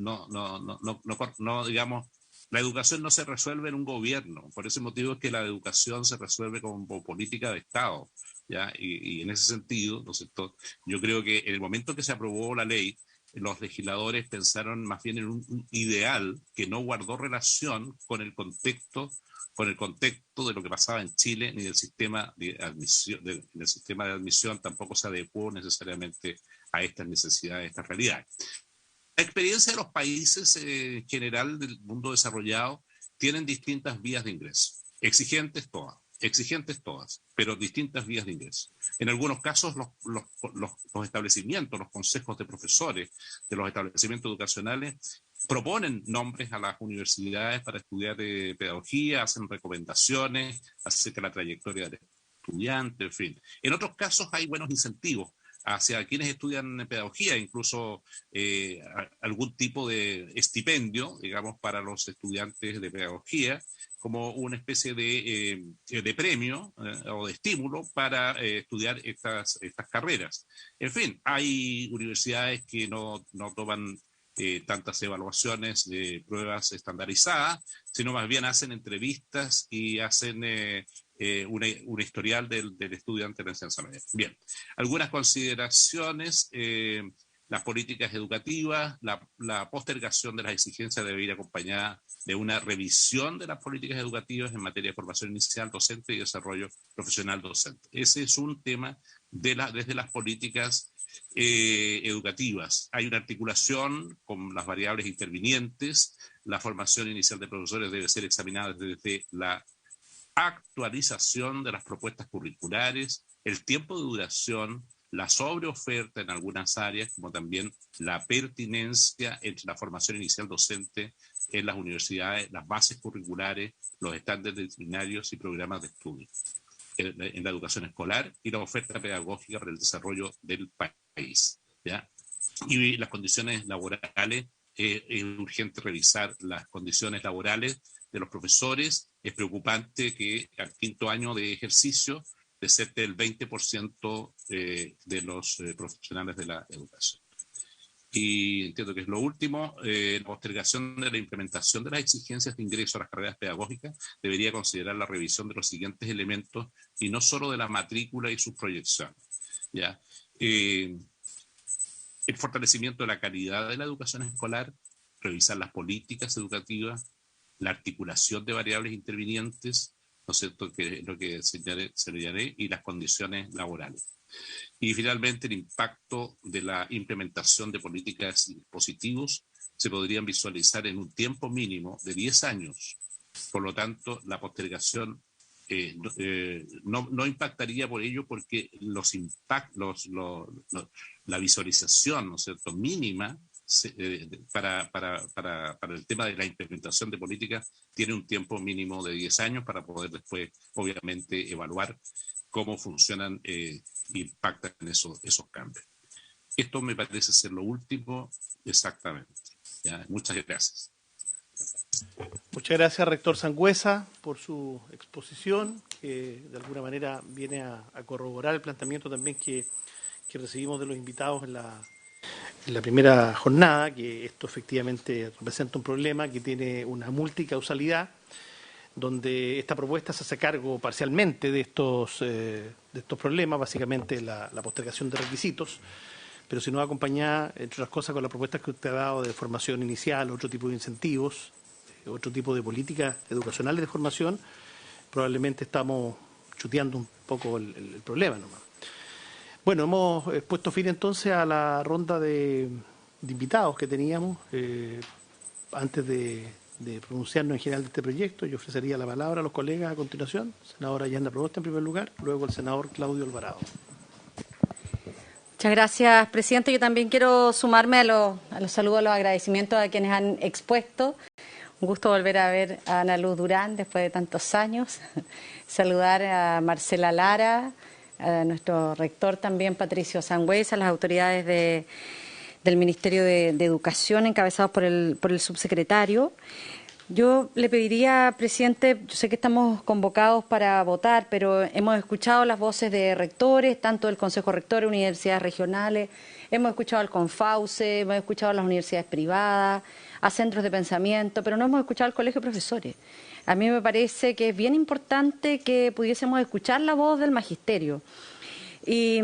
digamos, la educación no se resuelve en un gobierno. Por ese motivo es que la educación se resuelve como política de Estado, ¿ya? Y en ese sentido, ¿no es cierto?, yo creo que en el momento que se aprobó la ley, los legisladores pensaron más bien en un ideal que no guardó relación con el contexto de lo que pasaba en Chile, ni del sistema de admisión, tampoco se adecuó necesariamente a estas necesidades, a estas realidades. La experiencia de los países en general del mundo desarrollado tienen distintas vías de ingreso, exigentes todas, pero distintas vías de ingreso. En algunos casos los establecimientos, los consejos de profesores de los establecimientos educacionales proponen nombres a las universidades para estudiar pedagogía, hacen recomendaciones acerca de la trayectoria del estudiante, en fin. En otros casos hay buenos incentivos hacia quienes estudian pedagogía, incluso algún tipo de estipendio, digamos, para los estudiantes de pedagogía, como una especie de premio o de estímulo para estudiar estas carreras. En fin, hay universidades que no toman tantas evaluaciones de pruebas estandarizadas, sino más bien hacen entrevistas y hacen un historial del estudiante de la enseñanza media. Bien, algunas consideraciones. Las políticas educativas, la postergación de las exigencias debe ir acompañada de una revisión de las políticas educativas en materia de formación inicial docente y desarrollo profesional docente. Ese es un tema desde las políticas educativas. Hay una articulación con las variables intervinientes. La formación inicial de profesores debe ser examinada desde la actualización de las propuestas curriculares, el tiempo de duración, la sobreoferta en algunas áreas, como también la pertinencia entre la formación inicial docente en las universidades, las bases curriculares, los estándares disciplinarios y programas de estudio en la educación escolar y la oferta pedagógica para el desarrollo del país, ¿ya? Y las condiciones laborales, es urgente revisar las condiciones laborales de los profesores. Es preocupante que al 5º año de ejercicio de cerca del 20% de los profesionales de la educación. Y entiendo que es lo último, la postergación de la implementación de las exigencias de ingreso a las carreras pedagógicas debería considerar la revisión de los siguientes elementos y no solo de la matrícula y sus proyecciones, ¿ya? El fortalecimiento de la calidad de la educación escolar, revisar las políticas educativas, la articulación de variables intervinientes, ¿no es cierto?, que es lo que señalé, y las condiciones laborales. Y finalmente, el impacto de la implementación de políticas y dispositivos se podrían visualizar en un tiempo mínimo de 10 años. Por lo tanto, la postergación no impactaría por ello, porque la visualización, ¿no es cierto?, mínima para el tema de la implementación de políticas tiene un tiempo mínimo de 10 años para poder después, obviamente, evaluar cómo funcionan e impactan esos cambios. Esto me parece ser lo último exactamente. ¿Ya? Muchas gracias. Muchas gracias, rector Sangüesa, por su exposición, que de alguna manera viene a corroborar el planteamiento también que recibimos de los invitados en la primera jornada, que esto efectivamente representa un problema que tiene una multicausalidad, donde esta propuesta se hace cargo parcialmente de estos problemas, básicamente la postergación de requisitos, pero si no acompañada, entre otras cosas, con las propuestas que usted ha dado de formación inicial, otro tipo de incentivos, otro tipo de políticas educacionales de formación, probablemente estamos chuteando un poco el problema nomás. Bueno, hemos puesto fin entonces a la ronda de invitados que teníamos. Antes de pronunciarnos en general de este proyecto, yo ofrecería la palabra a los colegas a continuación. Senadora Yanda Proboste en primer lugar, luego el senador Claudio Alvarado. Muchas gracias, presidente. Yo también quiero sumarme a los saludos, a los agradecimientos a quienes han expuesto. Un gusto volver a ver a Ana Luz Durán después de tantos años. Saludar a Marcela Lara, a nuestro rector también, Patricio Sangüesa, a las autoridades del Ministerio de Educación, encabezados por el subsecretario. Yo le pediría, presidente, yo sé que estamos convocados para votar, pero hemos escuchado las voces de rectores, tanto del Consejo Rector, universidades regionales, hemos escuchado al Confauce, hemos escuchado a las universidades privadas, a centros de pensamiento, pero no hemos escuchado al Colegio de Profesores. A mí me parece que es bien importante que pudiésemos escuchar la voz del magisterio. Y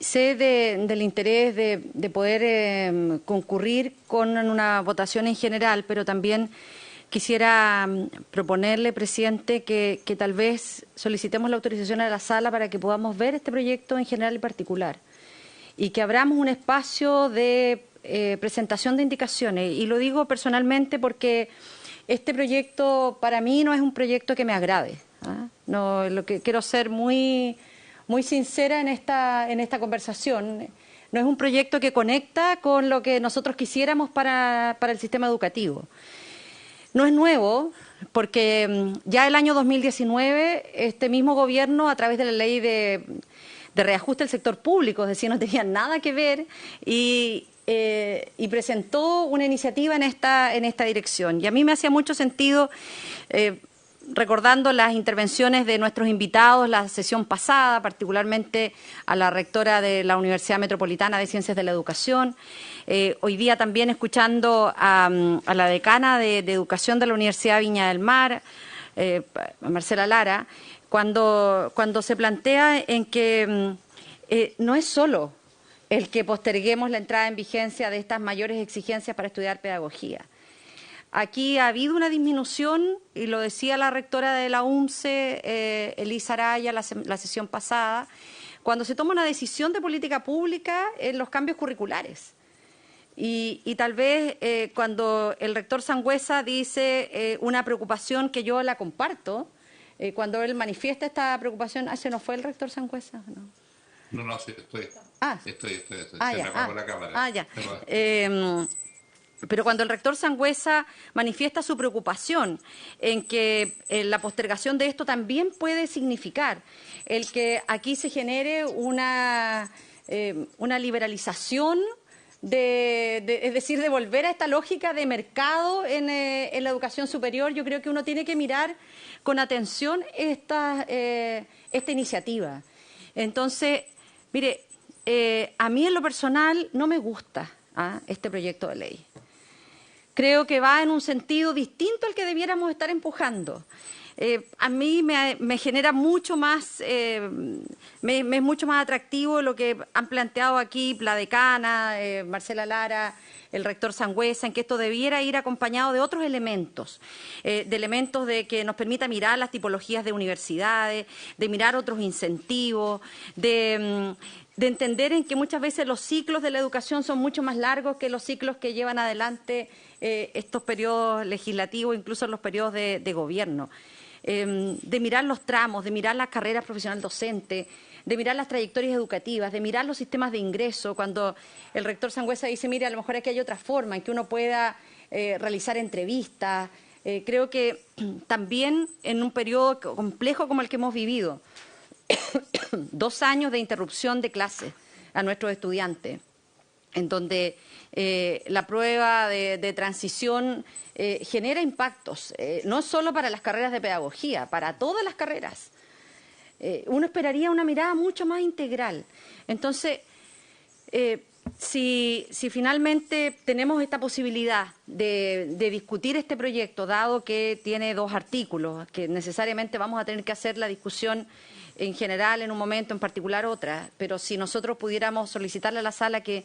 sé del interés de poder concurrir con una votación en general, pero también quisiera proponerle, presidente, que tal vez solicitemos la autorización a la sala para que podamos ver este proyecto en general y particular, y que abramos un espacio de presentación de indicaciones. Y lo digo personalmente porque este proyecto para mí no es un proyecto que me agrade, ¿ah? No, lo que quiero ser muy sincera en esta conversación. No es un proyecto que conecta con lo que nosotros quisiéramos para el sistema educativo. No es nuevo, porque ya el año 2019 este mismo gobierno, a través de la ley de reajuste del sector público, es decir, no tenían nada que ver, y presentó una iniciativa en esta dirección. Y a mí me hacía mucho sentido, recordando las intervenciones de nuestros invitados la sesión pasada, particularmente a la rectora de la Universidad Metropolitana de Ciencias de la Educación, hoy día también escuchando a la decana de Educación de la Universidad Viña del Mar, Marcela Lara, cuando se plantea en que no es solo el que posterguemos la entrada en vigencia de estas mayores exigencias para estudiar pedagogía. Aquí ha habido una disminución, y lo decía la rectora de la UNCE, Elisa Araya, la sesión pasada, cuando se toma una decisión de política pública en los cambios curriculares. Y tal vez cuando el rector Sangüesa dice una preocupación que yo la comparto, cuando él manifiesta esta preocupación, ¿se nos fue el rector Sangüesa? No, sí, estoy. Se me apagó la cámara. Ya. Pero cuando el rector Sangüesa manifiesta su preocupación en que la postergación de esto también puede significar el que aquí se genere una liberalización, es decir, de volver a esta lógica de mercado en la educación superior, yo creo que uno tiene que mirar con atención esta iniciativa. Entonces, mire, a mí en lo personal no me gusta este proyecto de ley. Creo que va en un sentido distinto al que debiéramos estar empujando. A mí me genera mucho más, me es mucho más atractivo lo que han planteado aquí la decana, Marcela Lara, el rector Sangüesa, en que esto debiera ir acompañado de otros elementos, de elementos de que nos permita mirar las tipologías de universidades, de mirar otros incentivos, de entender en que muchas veces los ciclos de la educación son mucho más largos que los ciclos que llevan adelante estos periodos legislativos, incluso los periodos de gobierno. De mirar los tramos, de mirar las carreras profesional docente, de mirar las trayectorias educativas, de mirar los sistemas de ingreso. Cuando el rector Sangüesa dice, mire, a lo mejor aquí hay otra forma en que uno pueda realizar entrevistas. Creo que también en un periodo complejo como el que hemos vivido, 2 años de interrupción de clases a nuestros estudiantes, en donde la prueba de transición genera impactos, no solo para las carreras de pedagogía, para todas las carreras. Uno esperaría una mirada mucho más integral. Entonces, si finalmente tenemos esta posibilidad de discutir este proyecto, dado que tiene 2 artículos, que necesariamente vamos a tener que hacer la discusión en general en un momento, en particular otra, pero si nosotros pudiéramos solicitarle a la sala que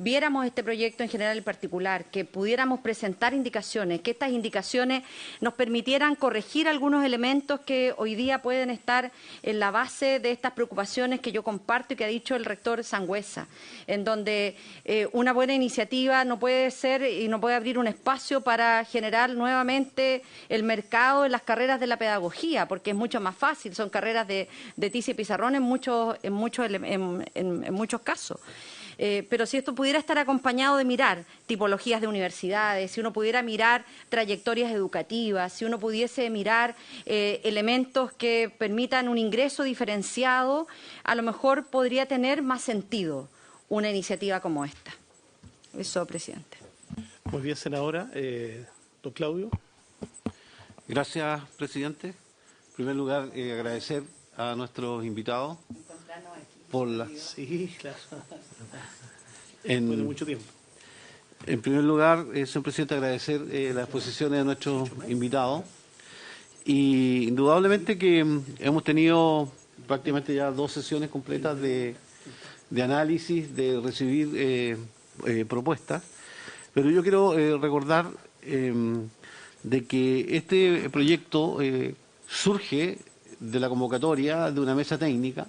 viéramos este proyecto en general y particular, que pudiéramos presentar indicaciones, que estas indicaciones nos permitieran corregir algunos elementos que hoy día pueden estar en la base de estas preocupaciones que yo comparto y que ha dicho el rector Sangüesa, en donde una buena iniciativa no puede ser y no puede abrir un espacio para generar nuevamente el mercado en las carreras de la pedagogía, porque es mucho más fácil, son carreras de tiza y pizarrón en muchos casos. Pero si esto pudiera estar acompañado de mirar tipologías de universidades, si uno pudiera mirar trayectorias educativas, si uno pudiese mirar elementos que permitan un ingreso diferenciado, a lo mejor podría tener más sentido una iniciativa como esta. Eso, presidente. Muy bien, senadora. Don Claudio. Gracias, presidente. En primer lugar, agradecer a nuestros invitados por la... Sí, claro. Después de mucho tiempo. En primer lugar, señor presidente, agradecer las exposiciones de nuestros invitados. Y indudablemente que hemos tenido prácticamente ya 2 sesiones completas de análisis, de recibir propuestas. Pero yo quiero recordar de que este proyecto surge de la convocatoria de una mesa técnica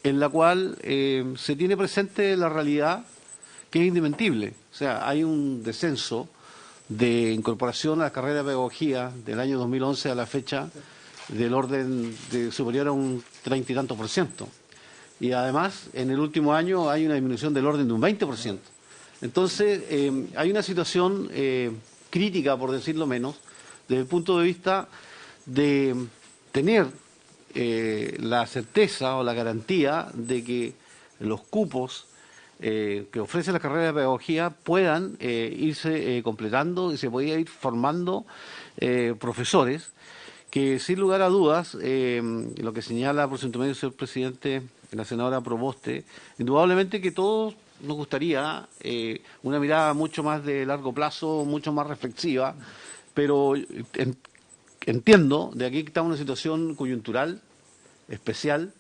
en la cual se tiene presente la realidad que es indesmentible. O sea, hay un descenso de incorporación a la carrera de pedagogía del año 2011 a la fecha del orden superior a un 30 y tantos %. Y además, en el último año hay una disminución del orden de un 20%. Entonces, hay una situación crítica, por decirlo menos, desde el punto de vista de tener la certeza o la garantía de que los cupos que ofrece la carrera de pedagogía puedan irse completando y se pueda ir formando profesores que, sin lugar a dudas, lo que señala por su intermedio el señor presidente, la senadora Proboste, indudablemente que todos nos gustaría una mirada mucho más de largo plazo, mucho más reflexiva, pero entiendo de aquí que estamos en una situación coyuntural, especial,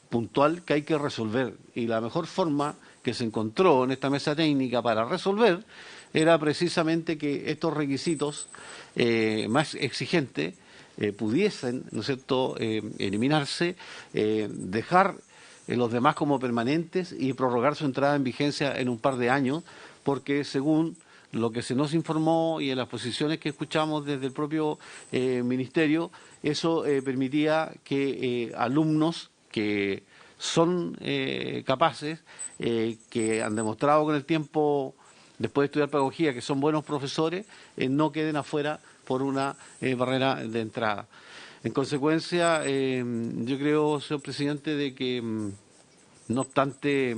puntual, que hay que resolver. Y la mejor forma que se encontró en esta mesa técnica para resolver era precisamente que estos requisitos más exigentes pudiesen, ¿no es cierto?, eliminarse, dejar los demás como permanentes y prorrogar su entrada en vigencia en un par de años, porque según lo que se nos informó y en las posiciones que escuchamos desde el propio Ministerio, eso permitía que alumnos que son capaces, que han demostrado con el tiempo, después de estudiar pedagogía, que son buenos profesores, no queden afuera por una barrera de entrada. En consecuencia, yo creo, señor presidente, de que no obstante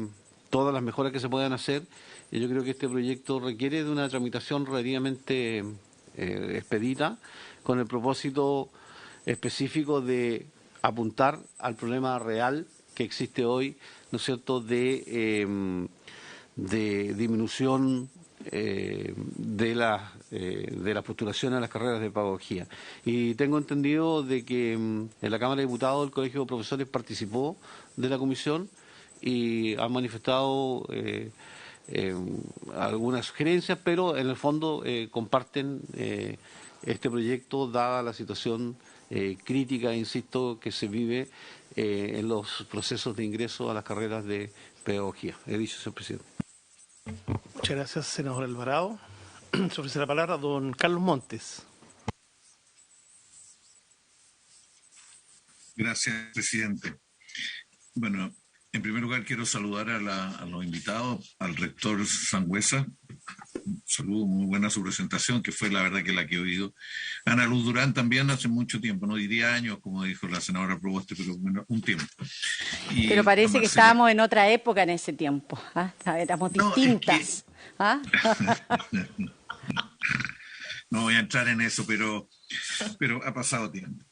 todas las mejoras que se puedan hacer, yo creo que este proyecto requiere de una tramitación relativamente expedita, con el propósito específico de apuntar al problema real que existe hoy, ¿no es cierto?, de disminución de la postulación a las carreras de pedagogía. Y tengo entendido de que en la Cámara de Diputados el Colegio de Profesores participó de la comisión y han manifestado algunas sugerencias, pero en el fondo comparten este proyecto, dada la situación crítica, insisto, que se vive en los procesos de ingreso a las carreras de pedagogía. He dicho, señor presidente. Muchas gracias, senador Alvarado. Se ofrece la palabra a don Carlos Montes. Gracias, presidente. Bueno, en primer lugar quiero saludar a los invitados, al rector Sangüesa. Un saludo, muy buena su presentación, que fue la verdad que la que he oído. Ana Luz Durán también hace mucho tiempo, no diría años, como dijo la senadora Proboste, pero bueno, un tiempo. Y pero parece que Marcela, estábamos en otra época en ese tiempo. Éramos distintas. Es que, no voy a entrar en eso, pero ha pasado tiempo.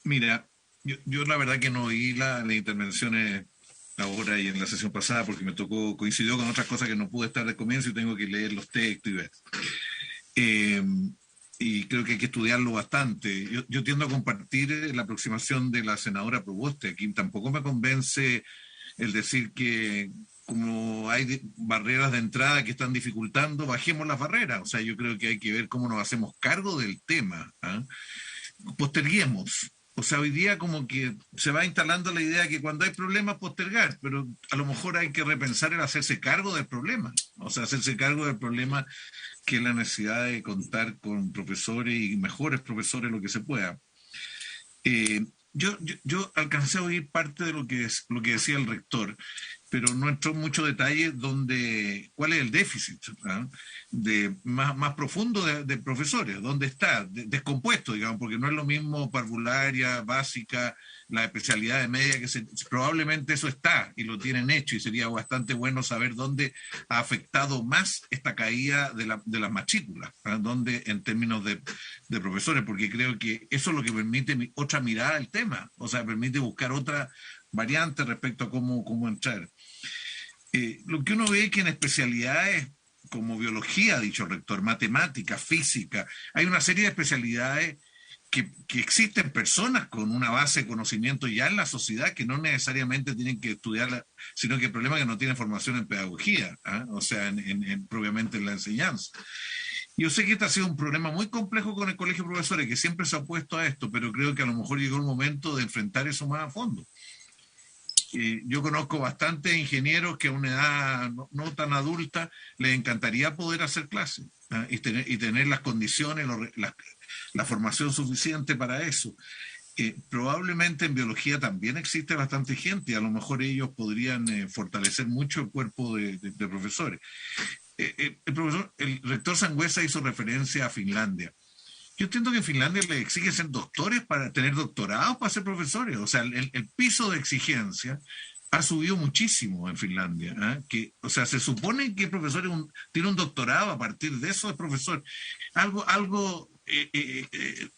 Mira, yo la verdad que no oí las intervenciones ahora y en la sesión pasada porque coincidió con otras cosas que no pude estar de comienzo y tengo que leer los textos y ver. Y creo que hay que estudiarlo bastante. Yo tiendo a compartir la aproximación de la senadora Proboste. Aquí tampoco me convence el decir que como hay barreras de entrada que están dificultando, bajemos las barreras. O sea, yo creo que hay que ver cómo nos hacemos cargo del tema. Posterguemos. O sea, hoy día como que se va instalando la idea que cuando hay problemas postergar, pero a lo mejor hay que repensar el hacerse cargo del problema. O sea, hacerse cargo del problema que es la necesidad de contar con profesores y mejores profesores lo que se pueda. Yo alcancé a oír parte de lo que decía el rector, pero no entró en mucho detalle cuál es el déficit más profundo de profesores, dónde está, descompuesto, digamos, porque no es lo mismo parvularia, básica, la especialidad de media, probablemente eso está y lo tienen hecho y sería bastante bueno saber dónde ha afectado más esta caída de las matrículas, dónde en términos de profesores, porque creo que eso es lo que permite otra mirada al tema, o sea, permite buscar otra variante respecto a cómo entrar. Lo que uno ve es que en especialidades como biología, ha dicho el rector, matemática, física, hay una serie de especialidades que existen personas con una base de conocimiento ya en la sociedad que no necesariamente tienen que estudiarla, sino que el problema es que no tienen formación en pedagogía, o sea, propiamente en la enseñanza. Yo sé que este ha sido un problema muy complejo con el Colegio de Profesores, que siempre se ha opuesto a esto, pero creo que a lo mejor llegó el momento de enfrentar eso más a fondo. Yo conozco bastantes ingenieros que a una edad no tan adulta les encantaría poder hacer clases y tener las condiciones, la formación suficiente para eso. Probablemente en biología también existe bastante gente y a lo mejor ellos podrían fortalecer mucho el cuerpo de profesores. El rector Sangüesa hizo referencia a Finlandia. Yo entiendo que en Finlandia le exigen ser doctores para tener doctorados para ser profesores. O sea, el piso de exigencia ha subido muchísimo en Finlandia. O sea, se supone que el profesor tiene un doctorado, a partir de eso es profesor.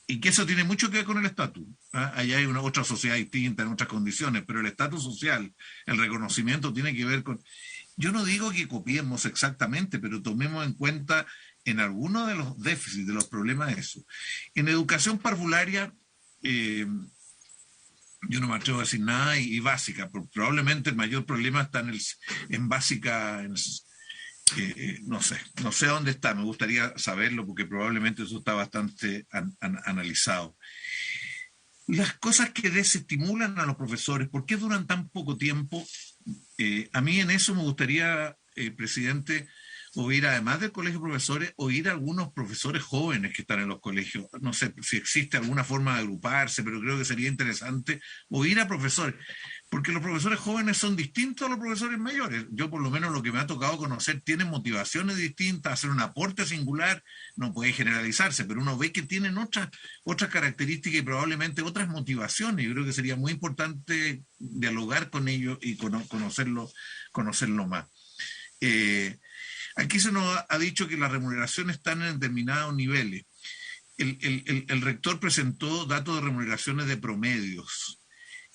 Y que eso tiene mucho que ver con el estatus. Allá hay otra sociedad distinta, en otras condiciones, pero el estatus social, el reconocimiento tiene que ver con... Yo no digo que copiemos exactamente, pero tomemos en cuenta en algunos de los déficits, de los problemas de eso. En educación parvularia, yo no me atrevo a decir nada, y básica, probablemente el mayor problema está en básica, no sé dónde está, me gustaría saberlo porque probablemente eso está bastante analizado. Las cosas que desestimulan a los profesores, ¿por qué duran tan poco tiempo? A mí en eso me gustaría, presidente, oír, además del colegio de profesores, oír a algunos profesores jóvenes que están en los colegios. No sé si existe alguna forma de agruparse, pero creo que sería interesante oír a profesores, porque los profesores jóvenes son distintos a los profesores mayores. Yo, por lo menos, lo que me ha tocado conocer, tienen motivaciones distintas, hacen un aporte singular, no puede generalizarse, pero uno ve que tienen otras características y probablemente otras motivaciones. Yo creo que sería muy importante dialogar con ellos y conocerlo más. Aquí se nos ha dicho que las remuneraciones están en determinados niveles. El rector presentó datos de remuneraciones de promedios.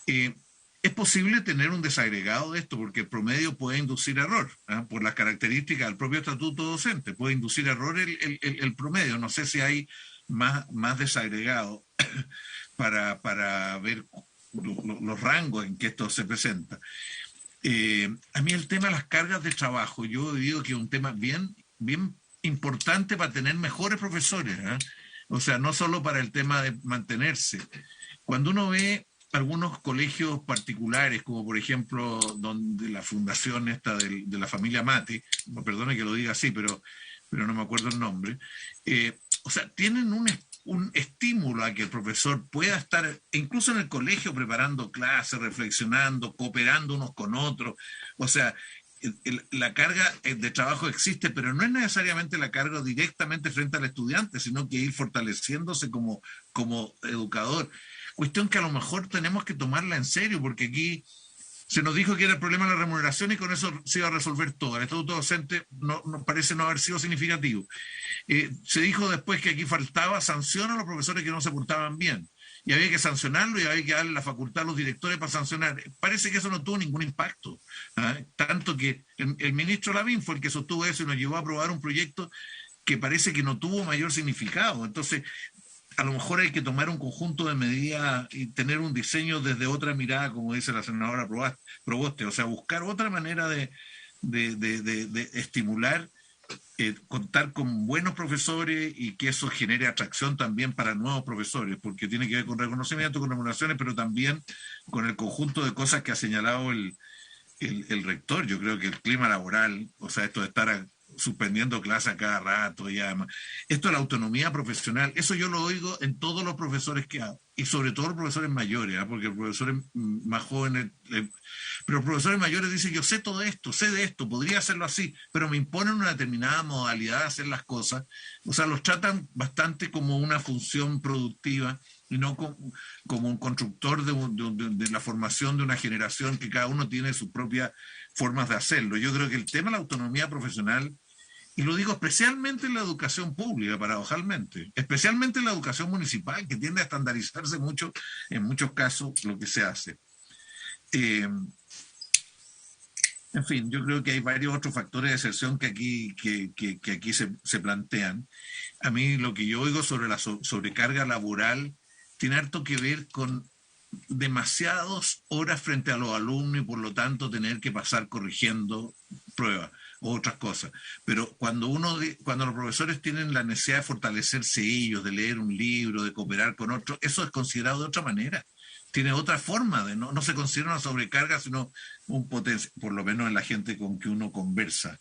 Es posible tener un desagregado de esto, porque el promedio puede inducir error, por las características del propio estatuto docente. Puede inducir error el promedio. No sé si hay más desagregado para ver los rangos en que esto se presenta. A mí el tema de las cargas de trabajo, yo digo que es un tema bien importante para tener mejores profesores, o sea, no solo para el tema de mantenerse. Cuando uno ve algunos colegios particulares, como por ejemplo donde la fundación esta de la familia Mate, perdone que lo diga así, pero no me acuerdo el nombre, o sea, tienen un estímulo a que el profesor pueda estar incluso en el colegio preparando clases, reflexionando, cooperando unos con otros. O sea, la carga de trabajo existe, pero no es necesariamente la carga directamente frente al estudiante, sino que ir fortaleciéndose como educador. Cuestión que a lo mejor tenemos que tomarla en serio, porque aquí se nos dijo que era el problema de la remuneración y con eso se iba a resolver todo. El estatuto docente no parece no haber sido significativo. Se dijo después que aquí faltaba sanción a los profesores que no se portaban bien. Y había que sancionarlo y había que darle la facultad a los directores para sancionar. Parece que eso no tuvo ningún impacto. Tanto que el ministro Lavín fue el que sostuvo eso y nos llevó a aprobar un proyecto que parece que no tuvo mayor significado. Entonces, a lo mejor hay que tomar un conjunto de medidas y tener un diseño desde otra mirada, como dice la senadora Proboste, o sea, buscar otra manera de estimular, contar con buenos profesores y que eso genere atracción también para nuevos profesores, porque tiene que ver con reconocimiento, con remuneraciones, pero también con el conjunto de cosas que ha señalado el rector. Yo creo que el clima laboral, o sea, esto de estar suspendiendo clases a cada rato y además. Esto de la autonomía profesional, eso yo lo oigo en todos los profesores que hago, y sobre todo los profesores mayores, porque los profesores más jóvenes, pero los profesores mayores dicen, yo sé todo esto, sé de esto, podría hacerlo así, pero me imponen una determinada modalidad de hacer las cosas. O sea, los tratan bastante como una función productiva y no como un constructor de la formación de una generación, que cada uno tiene sus propias formas de hacerlo. Yo creo que el tema de la autonomía profesional, y lo digo especialmente en la educación pública, paradojalmente, especialmente en la educación municipal, que tiende a estandarizarse mucho, en muchos casos, lo que se hace. En fin, yo creo que hay varios otros factores de excepción que aquí se plantean. A mí lo que yo oigo sobre la sobrecarga laboral tiene harto que ver con demasiadas horas frente a los alumnos y por lo tanto tener que pasar corrigiendo pruebas o otras cosas. Pero cuando los profesores tienen la necesidad de fortalecerse ellos, de leer un libro, de cooperar con otros, eso es considerado de otra manera. Tiene otra forma de no se considera una sobrecarga, sino un potencial, por lo menos en la gente con que uno conversa.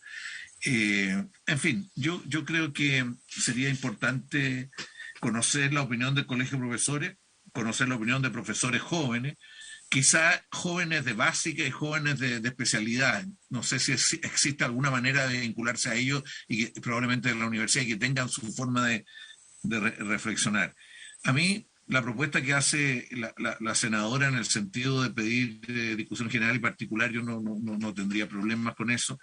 En fin, yo creo que sería importante conocer la opinión del Colegio de Profesores, conocer la opinión de profesores jóvenes, quizá jóvenes de básica y jóvenes de especialidad. No sé si existe alguna manera de vincularse a ellos y que, probablemente en la universidad, y que tengan su forma de reflexionar. A mí, la propuesta que hace la senadora en el sentido de pedir discusión general y particular, yo no tendría problemas con eso.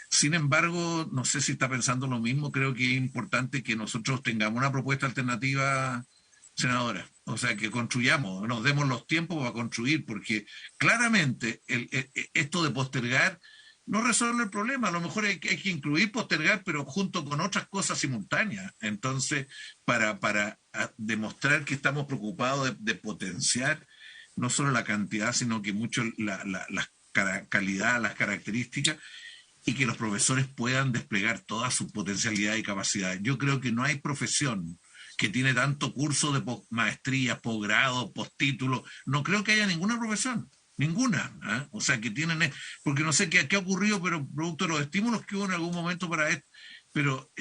Sin embargo, no sé si está pensando lo mismo. Creo que es importante que nosotros tengamos una propuesta alternativa, senadora. O sea, que construyamos, nos demos los tiempos para construir, porque claramente esto de postergar no resuelve el problema. A lo mejor hay que incluir postergar, pero junto con otras cosas simultáneas. Entonces, para demostrar que estamos preocupados de potenciar no solo la cantidad, sino que mucho la calidad, las características, y que los profesores puedan desplegar toda su potencialidad y capacidad. Yo creo que no hay profesión que tiene tanto curso de maestría, posgrado, postítulo. No creo que haya ninguna profesión. Ninguna, ¿eh? O sea, que tienen, porque no sé qué ha ocurrido, pero producto de los estímulos que hubo en algún momento para esto, pero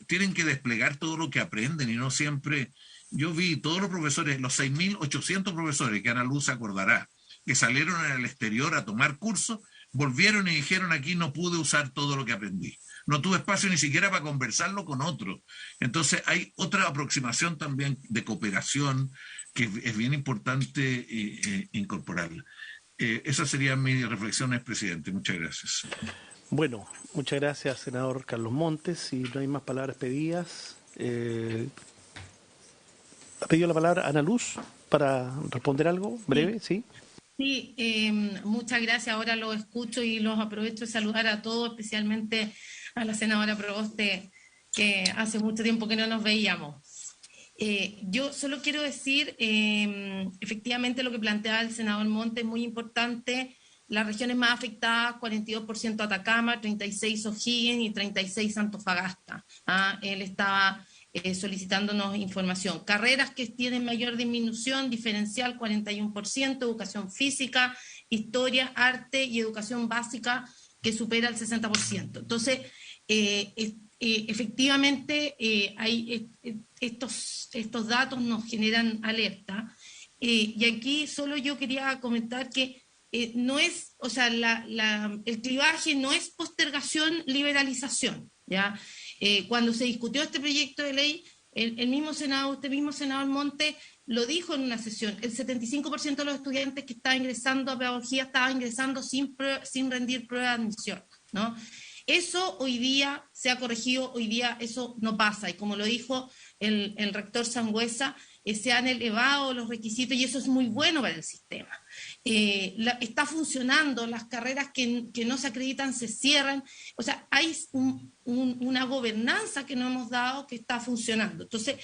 tienen que desplegar todo lo que aprenden y no siempre. Yo vi todos los profesores, los 6.800 profesores que Ana Luz se acordará, que salieron al exterior a tomar cursos, volvieron y dijeron: aquí no pude usar todo lo que aprendí. No tuve espacio ni siquiera para conversarlo con otros. Entonces hay otra aproximación también de cooperación que es bien importante incorporarla. Esas serían mis reflexiones, presidente. Muchas gracias. Bueno, muchas gracias, senador Carlos Montes. Si no hay más palabras pedidas, ¿ha pedido la palabra Ana Luz para responder algo breve? ¿Sí? Sí, muchas gracias. Ahora los escucho y los aprovecho de saludar a todos, especialmente a la senadora Proboste, que hace mucho tiempo que no nos veíamos. Yo solo quiero decir, efectivamente lo que planteaba el senador Montes es muy importante. Las regiones más afectadas, 42% Atacama, 36% O'Higgins y 36% Antofagasta. Él estaba solicitándonos información. Carreras que tienen mayor disminución, diferencial 41%, educación física, historia, arte y educación básica que supera el 60%. Entonces, efectivamente, estos datos nos generan alerta. Y aquí solo yo quería comentar que no es, o sea, el clivaje no es postergación, liberalización, ¿ya? Cuando se discutió este proyecto de ley, el mismo Senado, usted mismo, senador Montes, lo dijo en una sesión: el 75% de los estudiantes que estaban ingresando a pedagogía estaban ingresando sin rendir prueba de admisión, ¿no? Eso hoy día se ha corregido, hoy día eso no pasa, y como lo dijo el rector Sangüesa, se han elevado los requisitos y eso es muy bueno para el sistema. Está funcionando, las carreras que no se acreditan se cierran, o sea, hay una gobernanza que nos hemos dado que está funcionando. Entonces,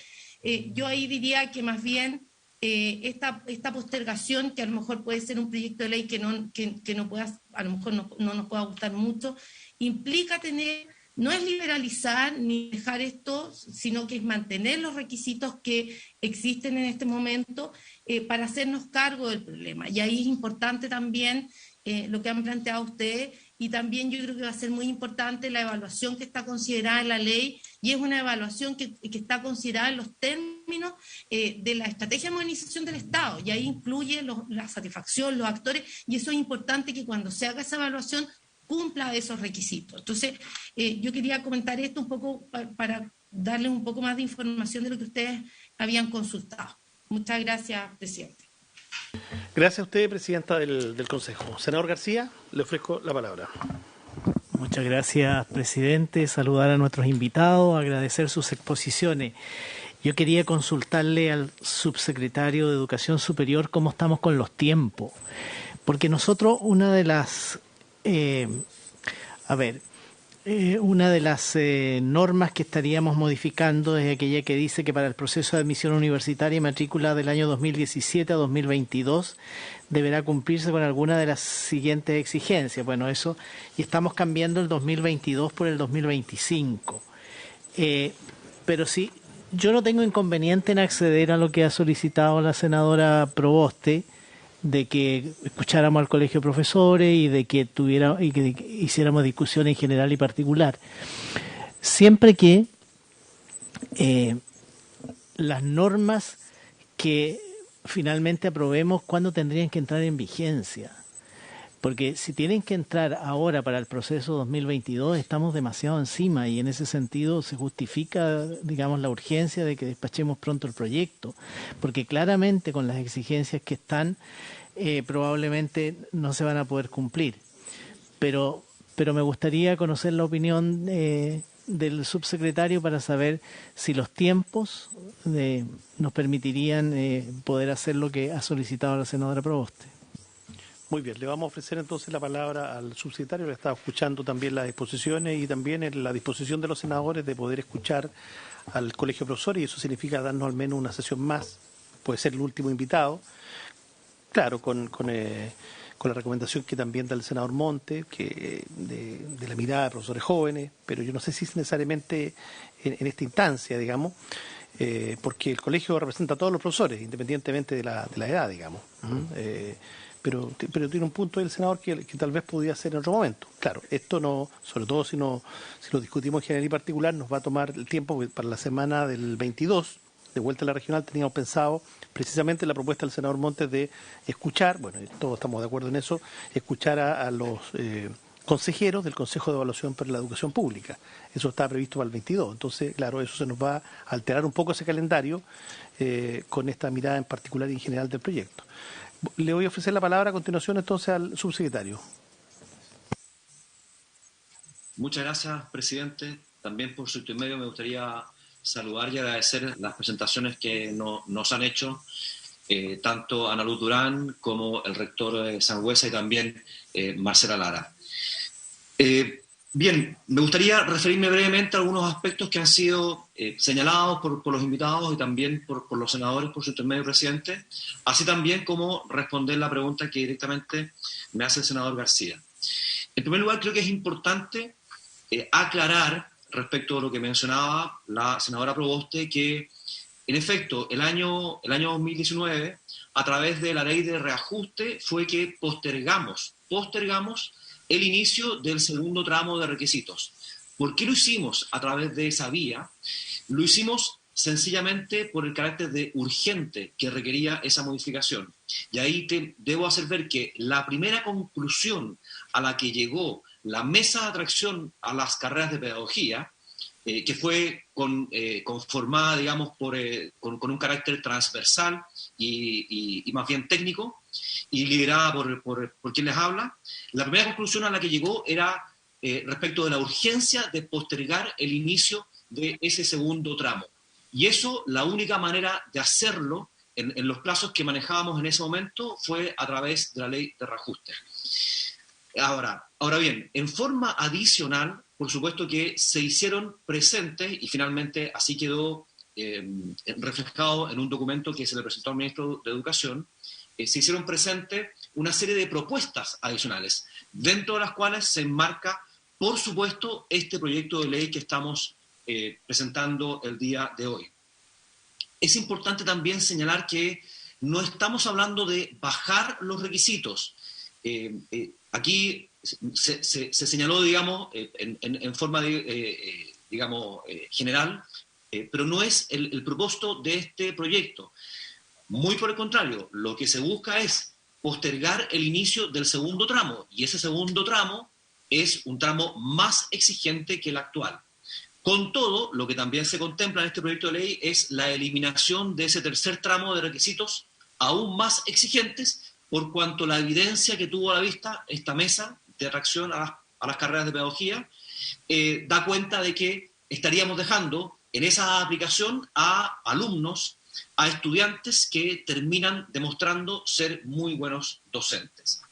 yo ahí diría que más bien esta postergación, que a lo mejor puede ser un proyecto de ley que no pueda, a lo mejor no nos pueda gustar mucho, implica no es liberalizar ni dejar esto, sino que es mantener los requisitos que existen en este momento para hacernos cargo del problema. Y ahí es importante también lo que han planteado ustedes, y también yo creo que va a ser muy importante la evaluación que está considerada en la ley, y es una evaluación que está considerada en los términos de la estrategia de modernización del Estado, y ahí incluye la satisfacción, los actores, y eso es importante que cuando se haga esa evaluación cumpla esos requisitos. Entonces, yo quería comentar esto un poco para darles un poco más de información de lo que ustedes habían consultado. Muchas gracias, presidente. Gracias a usted, presidenta del Consejo. Senador García, le ofrezco la palabra. Muchas gracias, presidente. Saludar a nuestros invitados, agradecer sus exposiciones. Yo quería consultarle al subsecretario de Educación Superior cómo estamos con los tiempos, porque nosotros una de las normas que estaríamos modificando es aquella que dice que para el proceso de admisión universitaria y matrícula del año 2017 a 2022 deberá cumplirse con alguna de las siguientes exigencias. Bueno, eso, y estamos cambiando el 2022 por el 2025. Pero sí, yo no tengo inconveniente en acceder a lo que ha solicitado la senadora Proboste, de que escucháramos al colegio de profesores y de que hiciéramos discusión en general y particular, siempre que las normas que finalmente aprobemos, ¿cuándo tendrían que entrar en vigencia? Porque si tienen que entrar ahora para el proceso 2022, estamos demasiado encima y en ese sentido se justifica, digamos, la urgencia de que despachemos pronto el proyecto, porque claramente con las exigencias que están, probablemente no se van a poder cumplir. Pero me gustaría conocer la opinión del subsecretario para saber si los tiempos nos permitirían poder hacer lo que ha solicitado la senadora Proboste. Muy bien, le vamos a ofrecer entonces la palabra al subsecretario. Le estaba escuchando también las exposiciones y también la disposición de los senadores de poder escuchar al Colegio de Profesores, y eso significa darnos al menos una sesión más. Puede ser el último invitado, claro, con la recomendación que también da el senador Montes, que de la mirada de profesores jóvenes, pero yo no sé si es necesariamente en esta instancia, digamos, porque el colegio representa a todos los profesores, independientemente de la edad, digamos. Pero tiene un punto del senador que tal vez podría ser en otro momento. Claro, esto no, sobre todo si lo discutimos en general y particular, nos va a tomar el tiempo para la semana del 22, de vuelta a la regional. Teníamos pensado precisamente la propuesta del senador Montes de escuchar, bueno, todos estamos de acuerdo en eso, escuchar a los consejeros del Consejo de Evaluación para la Educación Pública. Eso estaba previsto para el 22. Entonces, claro, eso se nos va a alterar un poco ese calendario con esta mirada en particular y en general del proyecto. Le voy a ofrecer la palabra a continuación entonces al subsecretario. Muchas gracias, presidente. También por su intermedio me gustaría saludar y agradecer las presentaciones que nos han hecho tanto Ana Luz Durán como el rector Sangüesa y también Marcela Lara. Bien, me gustaría referirme brevemente a algunos aspectos que han sido señalados por los invitados y también por los senadores por su intermedio, presidente, así también como responder la pregunta que directamente me hace el senador García. En primer lugar, creo que es importante aclarar respecto a lo que mencionaba la senadora Proboste, que en efecto el año 2019, a través de la ley de reajuste, fue que postergamos el inicio del segundo tramo de requisitos. ¿Por qué lo hicimos a través de esa vía? Lo hicimos sencillamente por el carácter de urgente que requería esa modificación. Y ahí te debo hacer ver que la primera conclusión a la que llegó la mesa de atracción a las carreras de pedagogía, que fue conformada, digamos, con un carácter transversal y más bien técnico, y liderada por quien les habla, la primera conclusión a la que llegó era respecto de la urgencia de postergar el inicio de ese segundo tramo. Y eso, la única manera de hacerlo en los plazos que manejábamos en ese momento fue a través de la ley de reajuste. Ahora bien, en forma adicional, por supuesto que se hicieron presentes, y finalmente así quedó reflejado en un documento que se le presentó al ministro de Educación, se hicieron presentes una serie de propuestas adicionales, dentro de las cuales se enmarca, por supuesto, este proyecto de ley que estamos presentando el día de hoy. Es importante también señalar que no estamos hablando de bajar los requisitos. Aquí se señaló, digamos, en forma general, pero no es el propósito de este proyecto. Muy por el contrario, lo que se busca es postergar el inicio del segundo tramo, y ese segundo tramo es un tramo más exigente que el actual. Con todo, lo que también se contempla en este proyecto de ley es la eliminación de ese tercer tramo de requisitos aún más exigentes, por cuanto la evidencia que tuvo a la vista esta mesa de atracción a las carreras de pedagogía da cuenta de que estaríamos dejando en esa aplicación a alumnos, a estudiantes que terminan demostrando ser muy buenos docentes.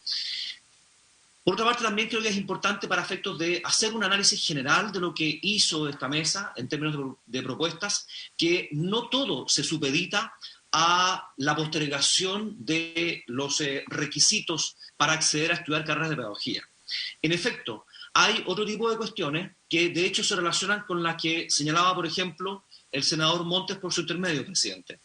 Por otra parte, también creo que es importante para efectos de hacer un análisis general de lo que hizo esta mesa en términos de propuestas, que no todo se supedita a la postergación de los requisitos para acceder a estudiar carreras de pedagogía. En efecto, hay otro tipo de cuestiones que de hecho se relacionan con las que señalaba, por ejemplo, el senador Montes por su intermedio, presidente.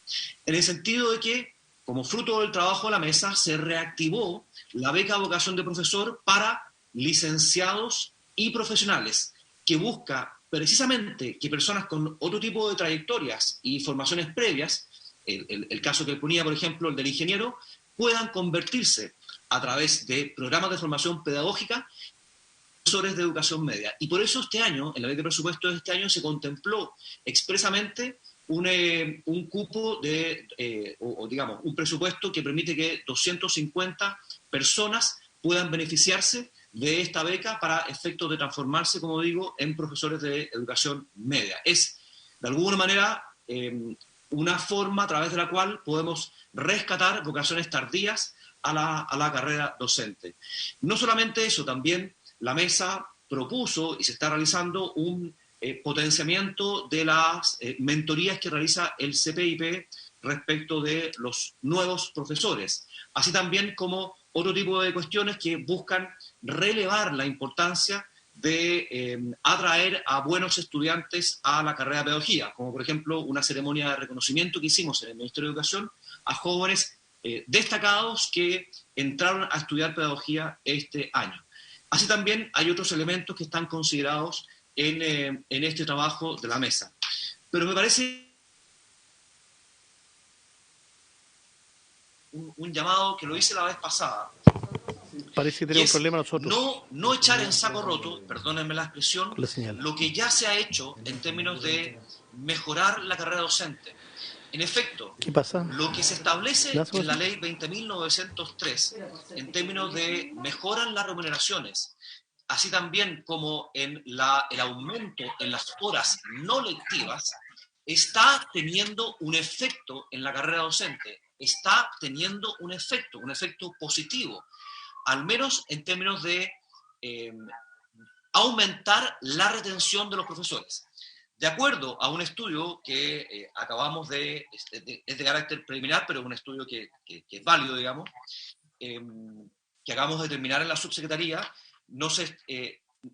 En el sentido de que, como fruto del trabajo de la mesa, se reactivó la beca vocación de profesor para licenciados y profesionales, que busca precisamente que personas con otro tipo de trayectorias y formaciones previas, el caso que él ponía, por ejemplo, el del ingeniero, puedan convertirse a través de programas de formación pedagógica profesores de educación media. Y por eso este año, en la ley de presupuestos de este año, se contempló expresamente un cupo digamos, un presupuesto que permite que 250 personas puedan beneficiarse de esta beca para efectos de transformarse, como digo, en profesores de educación media. Es, de alguna manera, una forma a través de la cual podemos rescatar vocaciones tardías a la carrera docente. No solamente eso, también la mesa propuso y se está realizando un potenciamiento de las mentorías que realiza el CPIP respecto de los nuevos profesores, así también como otro tipo de cuestiones que buscan relevar la importancia de atraer a buenos estudiantes a la carrera de pedagogía, como por ejemplo una ceremonia de reconocimiento que hicimos en el Ministerio de Educación a jóvenes destacados que entraron a estudiar pedagogía este año. Así también hay otros elementos que están considerados en este trabajo de la mesa. Pero me parece un llamado que lo hice la vez pasada. Parece que tenemos un problema nosotros. No echar en saco roto, perdónenme la expresión, lo que ya se ha hecho en términos de mejorar la carrera docente. En efecto, ¿qué pasa? Lo que se establece en la ley 20.903 en términos de mejora en las remuneraciones, así también como en el aumento en las horas no lectivas, está teniendo un efecto en la carrera docente, está teniendo un efecto positivo, al menos en términos de aumentar la retención de los profesores. De acuerdo a un estudio que acabamos es de carácter preliminar, pero es un estudio que es válido, digamos, que acabamos de terminar en la subsecretaría,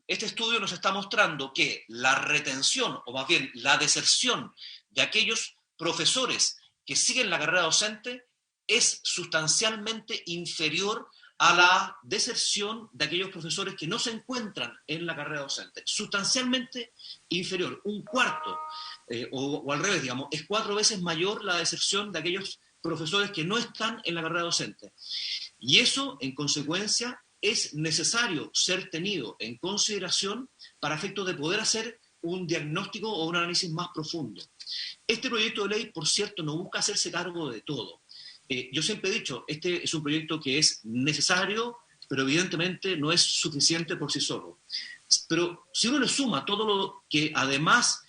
este estudio nos está mostrando que la retención, o más bien la deserción de aquellos profesores que siguen la carrera docente es sustancialmente inferior a la deserción de aquellos profesores que no se encuentran en la carrera docente. Sustancialmente inferior, un cuarto, o al revés, digamos, es 4 veces mayor la deserción de aquellos profesores que no están en la carrera docente. Y eso, en consecuencia, es necesario ser tenido en consideración para efectos de poder hacer un diagnóstico o un análisis más profundo. Este proyecto de ley, por cierto, no busca hacerse cargo de todo. Yo siempre he dicho, este es un proyecto que es necesario, pero evidentemente no es suficiente por sí solo. Pero si uno le suma todo lo que además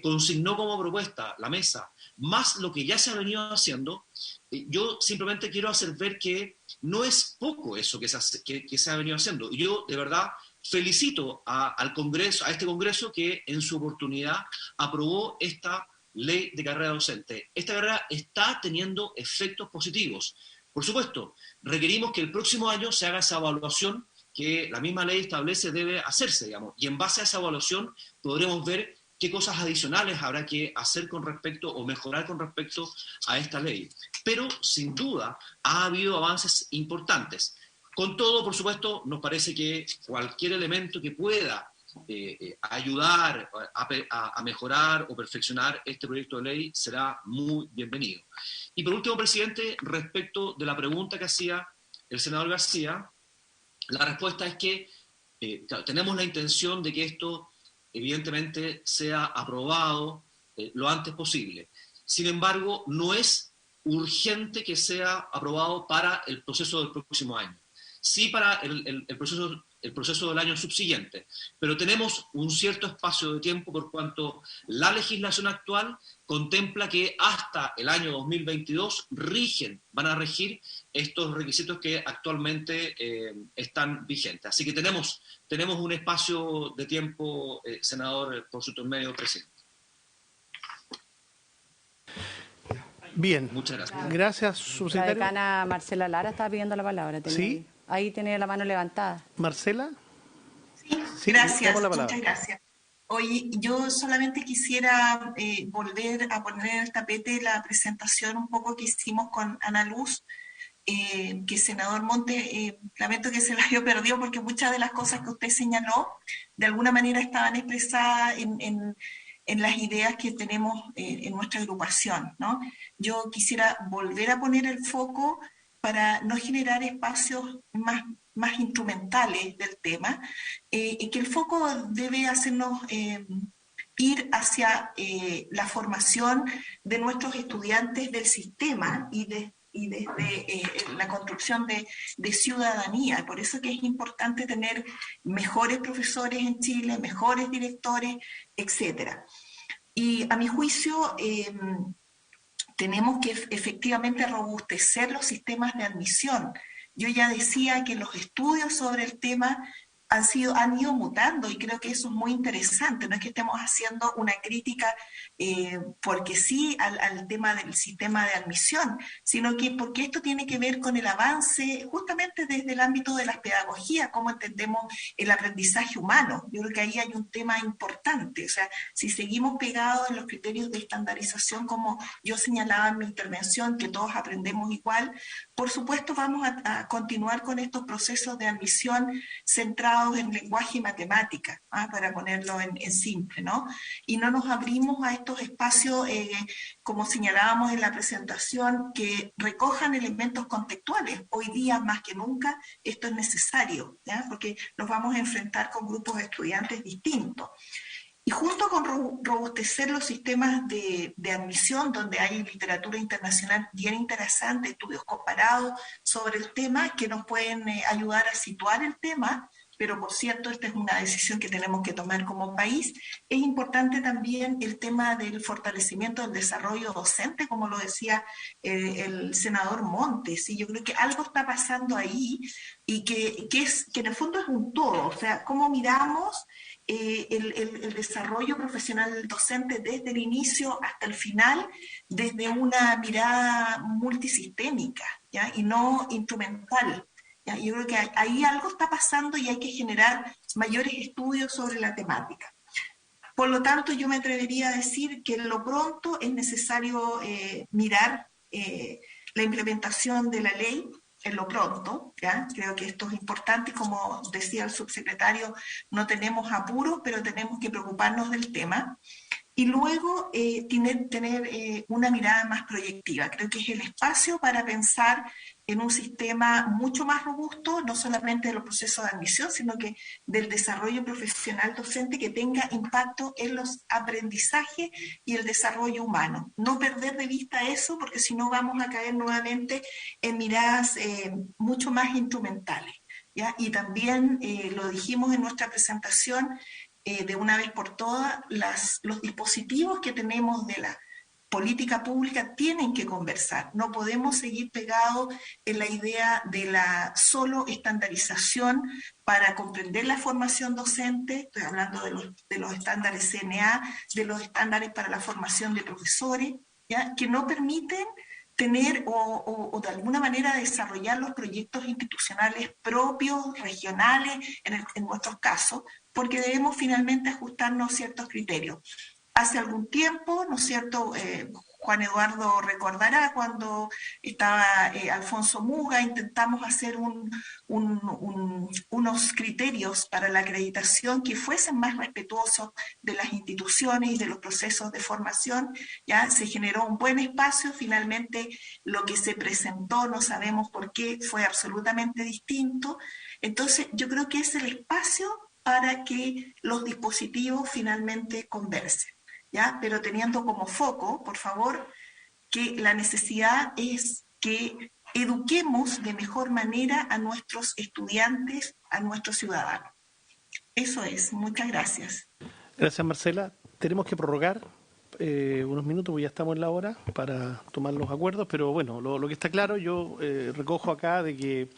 consignó como propuesta la mesa, más lo que ya se ha venido haciendo, yo simplemente quiero hacer ver que no es poco eso que se ha venido haciendo. Y yo, de verdad, felicito al Congreso, a este Congreso que en su oportunidad aprobó esta ley de carrera docente. Esta carrera está teniendo efectos positivos. Por supuesto, requerimos que el próximo año se haga esa evaluación que la misma ley establece debe hacerse, digamos, y en base a esa evaluación podremos ver qué cosas adicionales habrá que hacer con respecto o mejorar con respecto a esta ley. Pero, sin duda, ha habido avances importantes. Con todo, por supuesto, nos parece que cualquier elemento que pueda ayudar a mejorar o perfeccionar este proyecto de ley será muy bienvenido. Y por último, presidente, respecto de la pregunta que hacía el senador García, la respuesta es que claro, tenemos la intención de que esto evidentemente sea aprobado lo antes posible. Sin embargo, no es urgente que sea aprobado para el proceso del próximo año. Sí para el proceso del año subsiguiente, pero tenemos un cierto espacio de tiempo por cuanto la legislación actual contempla que hasta el año 2022 van a regir estos requisitos que actualmente están vigentes. Así que tenemos un espacio de tiempo, senador, por su intermedio, presidente. Bien. Muchas gracias. Gracias, subsecretario. La decana Marcela Lara estaba pidiendo la palabra. ¿Sí? Ahí tiene la mano levantada. Marcela. Sí, gracias, muchas gracias. Oye, yo solamente quisiera volver a poner en el tapete la presentación un poco que hicimos con Ana Luz, que el senador Monte, lamento que se la haya perdido porque muchas de las cosas que usted señaló de alguna manera estaban expresadas en las ideas que tenemos en nuestra agrupación, ¿no? Yo quisiera volver a poner el foco para no generar espacios más instrumentales del tema, y que el foco debe hacernos ir hacia la formación de nuestros estudiantes del sistema y desde la construcción de ciudadanía. Por eso que es importante tener mejores profesores en Chile, mejores directores, etcétera. Y a mi juicio, tenemos que efectivamente robustecer los sistemas de admisión. Yo ya decía que los estudios sobre el tema han ido mutando, y creo que eso es muy interesante. No es que estemos haciendo una crítica porque sí al tema del sistema de admisión, sino que porque esto tiene que ver con el avance justamente desde el ámbito de las pedagogías, cómo entendemos el aprendizaje humano. Yo creo que ahí hay un tema importante. O sea, si seguimos pegados en los criterios de estandarización, como yo señalaba en mi intervención, que todos aprendemos igual, por supuesto vamos a continuar con estos procesos de admisión centrados en lenguaje y matemática, para ponerlo en simple, ¿no? Y no nos abrimos a estos espacios, como señalábamos en la presentación, que recojan elementos contextuales. Hoy día, más que nunca, esto es necesario, ¿ya? Porque nos vamos a enfrentar con grupos de estudiantes distintos. Y junto con robustecer los sistemas de admisión, donde hay literatura internacional bien interesante, estudios comparados sobre el tema que nos pueden ayudar a situar el tema, pero por cierto, esta es una decisión que tenemos que tomar como país. Es importante también el tema del fortalecimiento del desarrollo docente, como lo decía el senador Montes, y yo creo que algo está pasando ahí, y que en el fondo es un todo. O sea, cómo miramos el desarrollo profesional del docente desde el inicio hasta el final, desde una mirada multisistémica, ¿ya? Y no instrumental. Yo creo que ahí algo está pasando y hay que generar mayores estudios sobre la temática. Por lo tanto, yo me atrevería a decir que en lo pronto es necesario mirar la implementación de la ley en lo pronto, ¿ya? Creo que esto es importante, y como decía el subsecretario, no tenemos apuros, pero tenemos que preocuparnos del tema. Y luego tener una mirada más proyectiva. Creo que es el espacio para pensar en un sistema mucho más robusto, no solamente de los procesos de admisión, sino que del desarrollo profesional docente, que tenga impacto en los aprendizajes y el desarrollo humano. No perder de vista eso, porque si no vamos a caer nuevamente en miradas mucho más instrumentales, ¿ya? Y también lo dijimos en nuestra presentación, de una vez por todas, los dispositivos que tenemos de la política pública tienen que conversar. No podemos seguir pegados en la idea de la solo estandarización para comprender la formación docente. Estoy hablando de los estándares CNA, de los estándares para la formación de profesores, ¿ya? Que no permiten tener o de alguna manera desarrollar los proyectos institucionales propios, regionales, en nuestros casos, porque debemos finalmente ajustarnos a ciertos criterios. Hace algún tiempo, ¿no es cierto?, Juan Eduardo recordará, cuando estaba Alfonso Muga, intentamos hacer unos criterios para la acreditación que fuesen más respetuosos de las instituciones y de los procesos de formación. Ya se generó un buen espacio. Finalmente lo que se presentó, no sabemos por qué, fue absolutamente distinto. Entonces yo creo que es el espacio para que los dispositivos finalmente conversen, ¿ya? Pero teniendo como foco, por favor, que la necesidad es que eduquemos de mejor manera a nuestros estudiantes, a nuestros ciudadanos. Eso es. Muchas gracias. Gracias, Marcela. Tenemos que prorrogar unos minutos, porque ya estamos en la hora para tomar los acuerdos, pero bueno, lo que está claro, yo recojo acá de que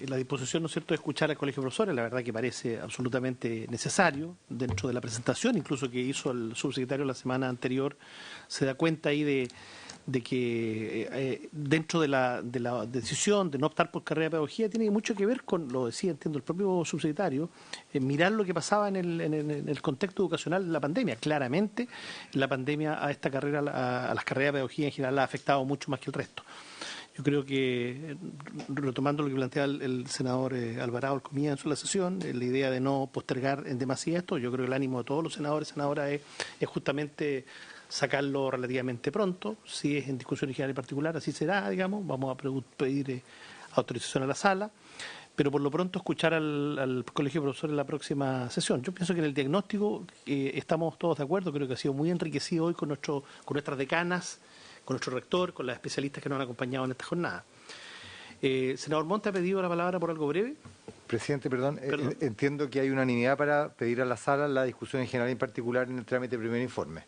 la disposición, ¿no es cierto?, de escuchar al Colegio de Profesores, la verdad que parece absolutamente necesario. Dentro de la presentación incluso que hizo el subsecretario la semana anterior, se da cuenta ahí de que dentro de la decisión de no optar por carrera de pedagogía tiene mucho que ver con, lo decía, entiendo, el propio subsecretario, mirar lo que pasaba en el contexto educacional de la pandemia. Claramente la pandemia a esta carrera, a las carreras de pedagogía en general, la ha afectado mucho más que el resto. Yo creo que, retomando lo que plantea el senador Alvarado al comienzo de la sesión, la idea de no postergar en demasía esto, yo creo que el ánimo de todos los senadores y senadoras es justamente sacarlo relativamente pronto. Si es en discusión general y particular, así será, digamos. Vamos a pedir autorización a la sala, pero por lo pronto escuchar al Colegio de Profesores en la próxima sesión. Yo pienso que en el diagnóstico estamos todos de acuerdo. Creo que ha sido muy enriquecido hoy con nuestras decanas, con nuestro rector, con las especialistas que nos han acompañado en esta jornada. Senador Monte, ¿ha pedido la palabra por algo breve? Presidente, perdón. Entiendo que hay unanimidad para pedir a la sala la discusión en general y en particular en el trámite del primer informe.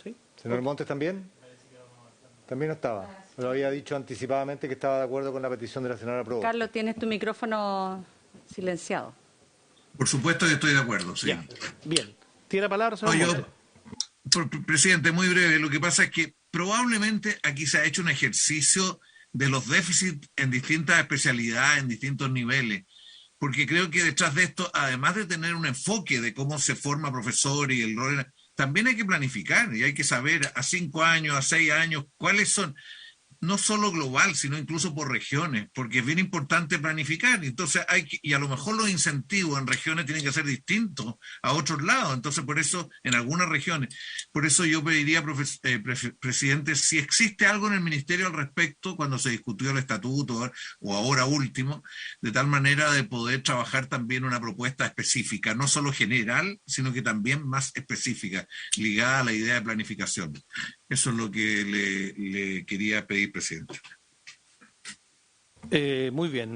¿Sí? ¿Senador Montes también? También no estaba. Lo había dicho anticipadamente que estaba de acuerdo con la petición de la senadora Proboste. Carlos, tienes tu micrófono silenciado. Por supuesto que estoy de acuerdo, sí. Ya. Bien. ¿Tiene la palabra, senador Montes? Presidente, muy breve. Lo que pasa es que probablemente aquí se ha hecho un ejercicio de los déficits en distintas especialidades, en distintos niveles, porque creo que detrás de esto, además de tener un enfoque de cómo se forma profesor y el rol, también hay que planificar y hay que saber a 5 años, a 6 años, cuáles son, no solo global, sino incluso por regiones, porque es bien importante planificar. Entonces y a lo mejor los incentivos en regiones tienen que ser distintos a otros lados. Entonces, por eso, en algunas regiones, por eso yo pediría, presidente, si existe algo en el ministerio al respecto cuando se discutió el estatuto o ahora último, de tal manera de poder trabajar también una propuesta específica, no solo general, sino que también más específica, ligada a la idea de planificación. Eso es lo que le quería pedir, presidente. Muy bien,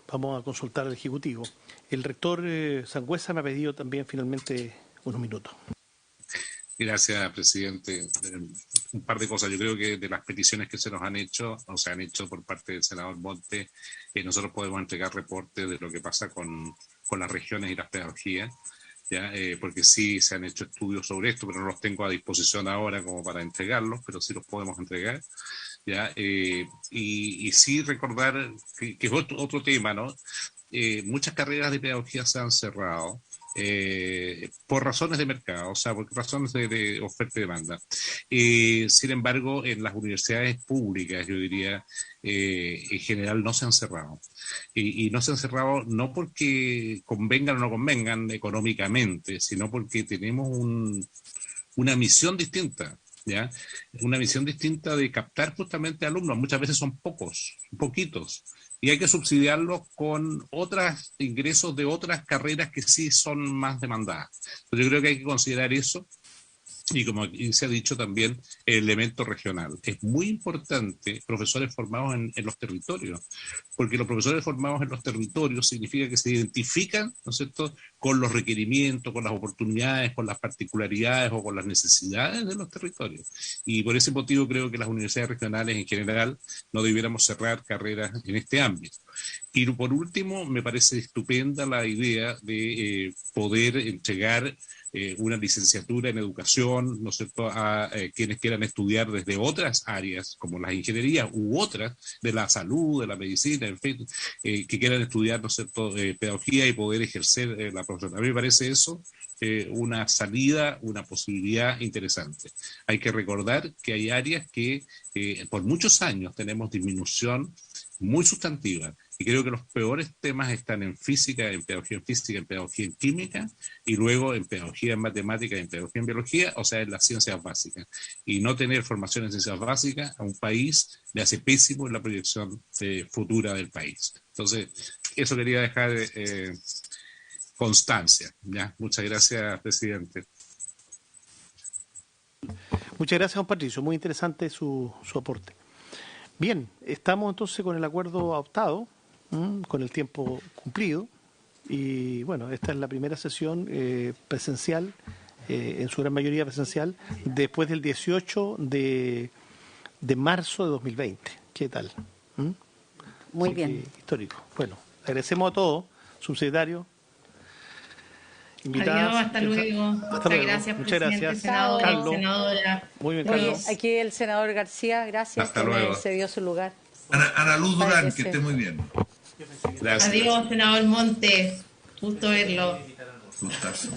vamos a consultar al Ejecutivo. El rector Sangüesa me ha pedido también finalmente unos minutos. Gracias, presidente. Un par de cosas. Yo creo que de las peticiones que se nos han hecho, o se han hecho por parte del senador Monte, nosotros podemos entregar reportes de lo que pasa con las regiones y las pedagogías. ¿Ya? Porque sí se han hecho estudios sobre esto, pero no los tengo a disposición ahora como para entregarlos, pero sí los podemos entregar. ¿Ya? Y sí recordar que es otro tema, ¿no? Muchas carreras de pedagogía se han cerrado por razones de mercado, o sea, por razones de oferta y demanda. Sin embargo, en las universidades públicas, yo diría, en general no se han cerrado. Y no se han cerrado no porque convengan o no convengan económicamente, sino porque tenemos una misión distinta, ¿ya? Una misión distinta de captar justamente alumnos. Muchas veces son poquitos, y hay que subsidiarlos con otros ingresos de otras carreras que sí son más demandadas. Entonces yo creo que hay que considerar eso. Y como se ha dicho también, el elemento regional. Es muy importante profesores formados en los territorios, porque los profesores formados en los territorios significa que se identifican, ¿no es cierto?, con los requerimientos, con las oportunidades, con las particularidades o con las necesidades de los territorios. Y por ese motivo creo que las universidades regionales en general no debiéramos cerrar carreras en este ámbito. Y por último, me parece estupenda la idea de poder entregar una licenciatura en educación, ¿no es cierto?, a quienes quieran estudiar desde otras áreas, como las ingenierías u otras, de la salud, de la medicina, en fin, que quieran estudiar, ¿no es cierto?, pedagogía y poder ejercer la profesión. A mí me parece eso una salida, una posibilidad interesante. Hay que recordar que hay áreas que por muchos años tenemos disminución muy sustantiva. Y creo que los peores temas están en física, en pedagogía en química, y luego en pedagogía en matemáticas, en pedagogía en biología, o sea, en las ciencias básicas. Y no tener formación en ciencias básicas a un país le hace pésimo en la proyección futura del país. Entonces, eso quería dejar constancia. ¿Ya? Muchas gracias, presidente. Muchas gracias, don Patricio. Muy interesante su aporte. Bien, estamos entonces con el acuerdo adoptado, con el tiempo cumplido, y bueno, esta es la primera sesión presencial, en su gran mayoría presencial, después del 18 de marzo de 2020. ¿Qué tal? Muy bien. Histórico. Bueno, agradecemos a todos, subsecretario, invitadas. Adiós, hasta luego. Muchas gracias, Muchas presidente, gracias. senador, Carlos. senadora. Muy bien, Carlos. Aquí el senador García, gracias, Hasta que luego. me cedió su lugar. Ana Luz Durán, Parece. que esté muy bien. Gracias. Adiós, senador Montes. Gusto verlo. Gustazo.